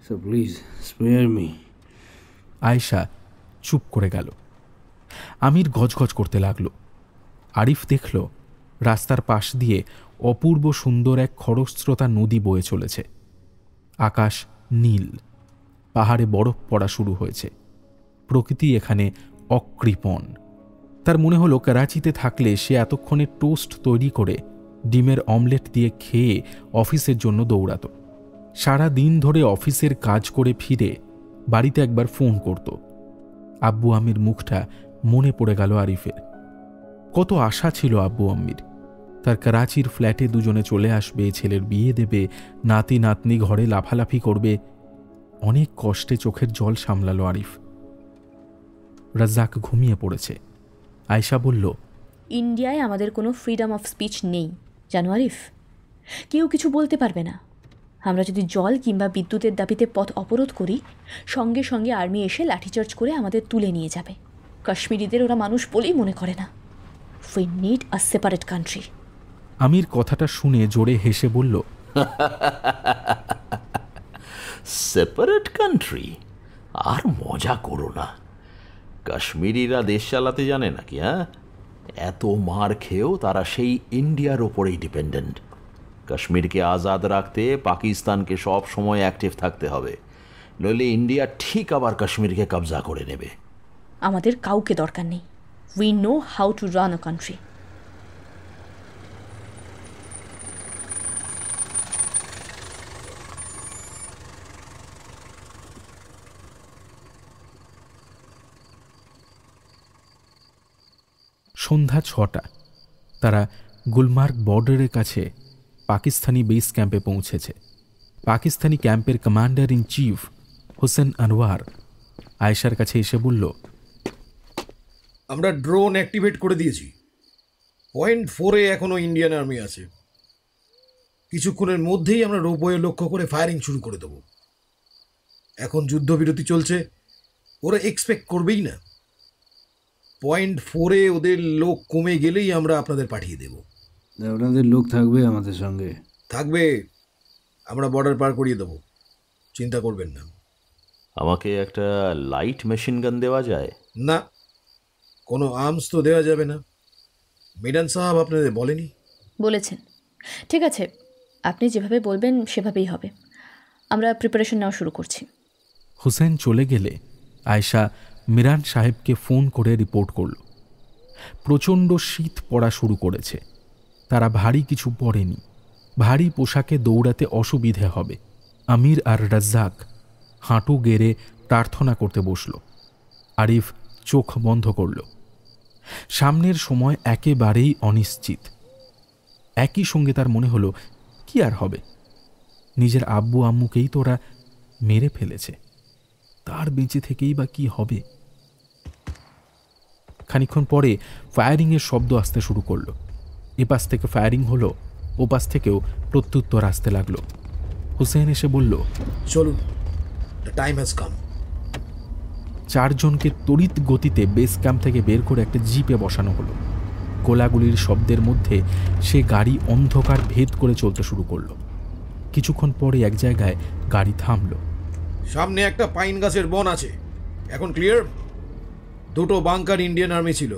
So please spare me. Ayesha চুপ করে গেল। আমির গজগজ করতে লাগল। আরিফ দেখল রাস্তার পাশ দিয়ে অপূর্ব সুন্দর এক খরস্রোতা নদী বয়ে চলেছে। আকাশ নীল, পাহাড়ে বরফ পড়া শুরু হয়েছে। প্রকৃতি এখানে অকৃপণ। তার মনে হলো করাচিতে থাকলে সে এতক্ষণে টোস্ট তৈরি করে ডিমের অমলেট দিয়ে খেয়ে অফিসের জন্য দৌড়াত। সারা দিন ধরে অফিসের কাজ করে ফিরে বাড়িতে একবার ফোন করত। আব্বু আম্মির মুখটা মনে পড়ে গেল আরিফের। কত আশা ছিল আব্বু আম্মির। তার করাচির ফ্ল্যাটে দুজনে চলে আসবে, ছেলের বিয়ে দেবে, নাতি নাতনি ঘরে লাফালাফি করবে। অনেক কষ্টে চোখের জল সামলালো আরিফ। রাজ্জাক ঘুমিয়ে পড়েছে। আয়েশা বলল, ইন্ডিয়ায় আমাদের কোনো ফ্রিডম অফ স্পিচ নেই জানো আরিফ। কেউ কিছু বলতে পারবে না। আমরা যদি জল কিংবা বিদ্যুতের দাবিতে পথ অবরোধ করি, সঙ্গে সঙ্গে আর্মি এসে লাঠিচার্জ করে আমাদের তুলে নিয়ে যাবে। কাশ্মীরিদের ওরা মানুষ বলেই মনে করে না। We need a separate country. Amir কথাটা শুনে জোরে হেসে বলল, সেপারেট কান্ট্রি? আর মজা করো না। কাশ্মীরিরা দেশ চালাতে জানে নাকি? এত মার খেয়েও তারা সেই ইন্ডিয়ার ওপরেই ডিপেন্ডেন্ট। কাশ্মীরকে আজাদ রাখতে পাকিস্তানকে সব সময় অ্যাক্টিভ থাকতে হবে, নইলে ইন্ডিয়া ঠিক আবার কাশ্মীরকে কবজা করে নেবে। আমাদের কাউকে দরকার নেই। We know how to run a country. সন্ধ্যা 6টা। তারা গুলমার্গ বর্ডারের কাছে পাকিস্তানি বেস ক্যাম্পে পৌঁছেছে। পাকিস্তানি ক্যাম্পের commander in chief Hossain Anwar আয়েশার কাছে এসে বলল, আমরা ড্রোন অ্যাক্টিভেট করে দিয়েছি। পয়েন্ট 4-এ এখনো ইন্ডিয়ান আর্মি আছে। কিছুক্ষণের মধ্যেই আমরা রোপওয়ে লক্ষ্য করে ফায়ারিং শুরু করে দেব। এখন যুদ্ধবিরতি চলছে, ওরা এক্সপেক্ট করবেই না। পয়েন্ট 4-এ ওদের লোক কমে গেলেই আমরা আপনাদের পাঠিয়ে দেব। ওনাদের লোক থাকবে আমাদের সঙ্গে? থাকবে। আমরা বর্ডার পার করিয়ে দেব, চিন্তা করবেন না। আমাকে একটা লাইট মেশিন গান দেওয়া যায়? না, কোনো আর্মস তো দেওয়া যাবে না। মিরান সাহেব আপনাদের বলেনি? বলেছেন। ঠিক আছে, আপনি যেভাবে বলবেন সেভাবেই হবে। আমরা প্রিপারেশন নেওয়া শুরু করছি। হুসেন চলে গেলে আয়েশা মিরান সাহেবকে ফোন করে রিপোর্ট করল। প্রচণ্ড শীত পড়া শুরু করেছে। তারা ভারী কিছু পরেনি। ভারী পোশাকে দৌড়াতে অসুবিধে হবে। আমির আর রাজ্জাক হাঁটু গেড়ে প্রার্থনা করতে বসল। আরিফ চোখ বন্ধ করল। সামনের সময় একেবারেই অনিশ্চিত। একই সঙ্গে তার মনে হলো, কি আর হবে, নিজের আব্বু আম্মুকেই তো ওরা মেরে ফেলেছে, তার বেঁচে থেকেই বা কি হবে। খানিকক্ষণ পরে ফায়ারিংয়ের শব্দ আসতে শুরু করলো। এপাশ থেকে ফায়ারিং হলো, ওপাশ থেকেও প্রত্যুত্তর আসতে লাগলো। হুসেন এসে বলল, চলুন, দ্য টাইম হ্যাজ কাম। চারজনকে তড়িৎ গতিতে বেস ক্যাম্প থেকে বের করে একটা জিপে বসানো হলো। গোলাগুলির শব্দের মধ্যে সে গাড়ি অন্ধকার ভেদ করে চলতে শুরু করলো। কিছুক্ষণ পরে এক জায়গায় গাড়ি থামল। সামনে একটা পাইন গাছের বন আছে, এখন ক্লিয়ার? দুটো বাংকার ইন্ডিয়ান আর্মি ছিল,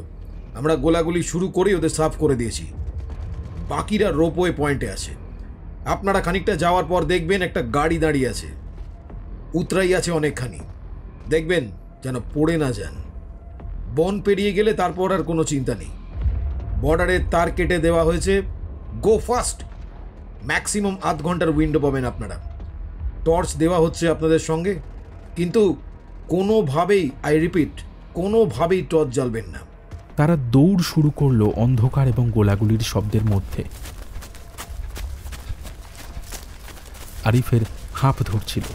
আমরা গোলাগুলি শুরু করেই ওদের সাফ করে দিয়েছি। বাকিরা রোপওয়ে পয়েন্টে আছে। আপনারা খানিকটা যাওয়ার পর দেখবেন একটা গাড়ি দাঁড়িয়ে আছে, উতরাই আছে অনেকখানি, দেখবেন যেন পড়ে না যান। বন পেরিয়ে গেলে তারপর আর কোনো চিন্তা নেই। বর্ডারের তার কেটে দেওয়া হয়েছে, গো ফাস্ট। ম্যাক্সিমাম আধ ঘন্টার উইন্ডো পাবেন আপনারা। টর্চ দেওয়া হচ্ছে আপনাদের সঙ্গে, কিন্তু কোনোভাবেই, আই রিপিট, কোনোভাবেই টর্চ জ্বালবেন না। তারা দৌড় শুরু করলো অন্ধকার এবং গোলাগুলির শব্দের মধ্যে। আরিফের হাঁপ ধরছিল,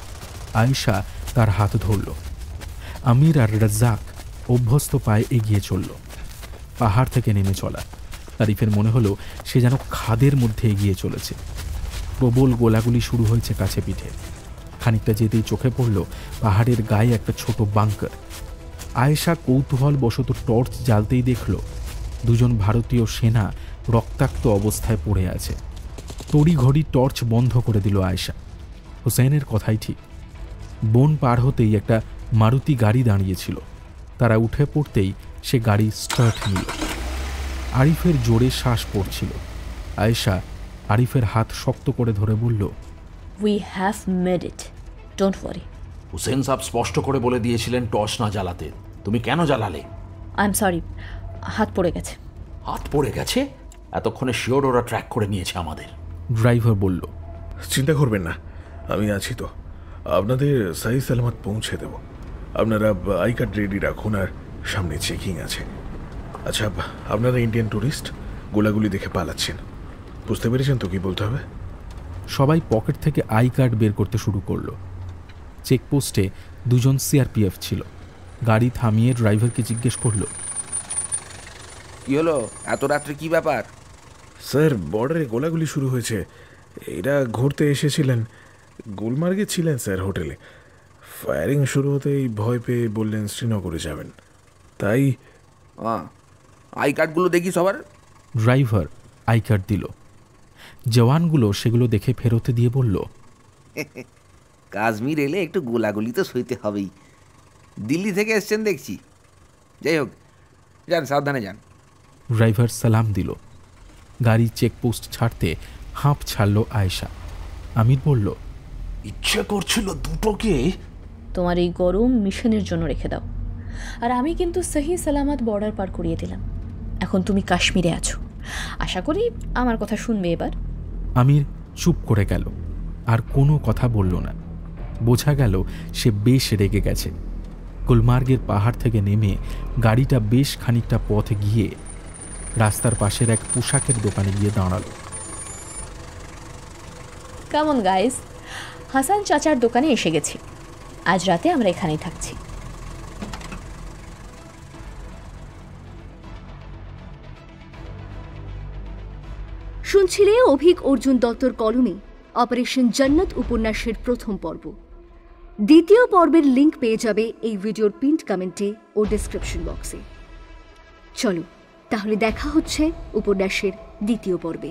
আয়েশা তার হাত ধরল। আমির আর রাজ্জাক অভ্যস্ত পায়ে এগিয়ে চলল। পাহাড় থেকে নেমে চলা। আরিফের মনে হলো সে যেন খাদের মধ্যে এগিয়ে চলেছে। প্রবল গোলাগুলি শুরু হয়েছে কাছে পিঠে। খানিকটা যেতেই চোখে পড়ল পাহাড়ের গায়ে একটা ছোট বাংকার। আয়েশা কৌতূহল বশত টর্চ জ্বালতেই দেখল দুজন ভারতীয় সেনা রক্তাক্ত অবস্থায় পড়ে আছে। তড়িঘড়ি টর্চ বন্ধ করে দিল আয়েশা। হুসেনের কথাই ঠিক। বন পার হতেই একটা মারুতি গাড়ি দাঁড়িয়েছিল। তারা উঠে পড়তেই সে গাড়ি স্টার্ট নিল। আরিফের জোরে শ্বাস পড়ছিল। আয়েশা আরিফের হাত শক্ত করে ধরে বলল, we have made it, don't worry. Hussain সাহেব স্পষ্ট করে বলে দিয়েছিলেন টর্চ না জ্বালাতে, তুমি কেন জ্বালালে? আই এম সরি, হাত পড়ে গেছে। হাত পড়ে গেছে? এতক্ষণে শিওর ওরা ট্র্যাক করে নিয়েছে আমাদের। ড্রাইভার বলল, চিন্তা করবেন না, আমি আছি তো, আপনাদের সহি সালামত পৌঁছে দেব। আপনারা আই কার্ড রেডি রাখুন, আর সামনে চেকিং আছে। আচ্ছা, আপনারা ইন্ডিয়ান ট্যুরিস্ট, গোলাগুলি দেখে পালাচ্ছেন, বুঝতে পেরেছেন তো কি বলতে হবে? সবাই পকেট থেকে আই কার্ড বের করতে শুরু করলো। চেকপোস্টে দুজন সিআরপিএফ ছিল। গাড়ি থামিয়ে ড্রাইভারকে জিজ্ঞেস করল, কি হলো, এত রাত্রে কি ব্যাপার? স্যার, বর্ডারে গোলাগুলি শুরু হয়েছে। এরা ঘুরতে এসেছিলেন, গুলমার্গে ছিলেন স্যার হোটেলে। ফায়ারিং শুরু হতেই ভয় পেয়ে বললেন শ্রীনগরে যাবেন, তাই আই কার্ডগুলো দেখি সবার। ড্রাইভার আই কার্ড দিল। জওয়ানগুলো সেগুলো দেখে ফেরতে দিয়ে বলল, কাশ্মীর এলে একটু গোলাগুলি তো সইতে হবেই, দিল্লি থেকে এসছেন দেখছি। যাই হোক, যান, সাবধানে যান। ড্রাইভার সালাম দিল। গাড়ি চেকপোস্ট ছাড়তে হাঁপ ছাড়ল আয়েশা। আমির বলল, ইচ্ছে করছিল দুটোকে তোমার এই গরম মিশনের জন্য রেখে দাও, আর আমি কিন্তু সহি সালামত বর্ডার পার করিয়ে দিলাম। এখন তুমি কাশ্মীরে আছো, আশা করি আমার কথা শুনবে এবার। আমির চুপ করে গেল, আর কোনো কথা বলল না। বোঝা গেল সে বেশ রেগে গেছে। গুলমার্গের পাহাড় থেকে নেমে গাড়িটা বেশ খানিকটা পথ গিয়ে রাস্তার পাশের এক পোশাকের দোকানে গিয়ে দাঁড়ালো। কেমন গাইস, হাসান চাচার দোকানে এসে গেছি। আজ রাতে আমরা এখানেই থাকছি। শুনছিলে অভিক অর্জুন দত্তর কলমে অপারেশন জান্নাত উপন্যাসের প্রথম পর্ব। দ্বিতীয় পর্বের লিঙ্ক পেয়ে যাবে এই ভিডিওর পিন্ড কমেন্টে ও ডেসক্রিপশন বক্সে। চলো তাহলে দেখা হচ্ছে উপন্যাসের দ্বিতীয় পর্বে।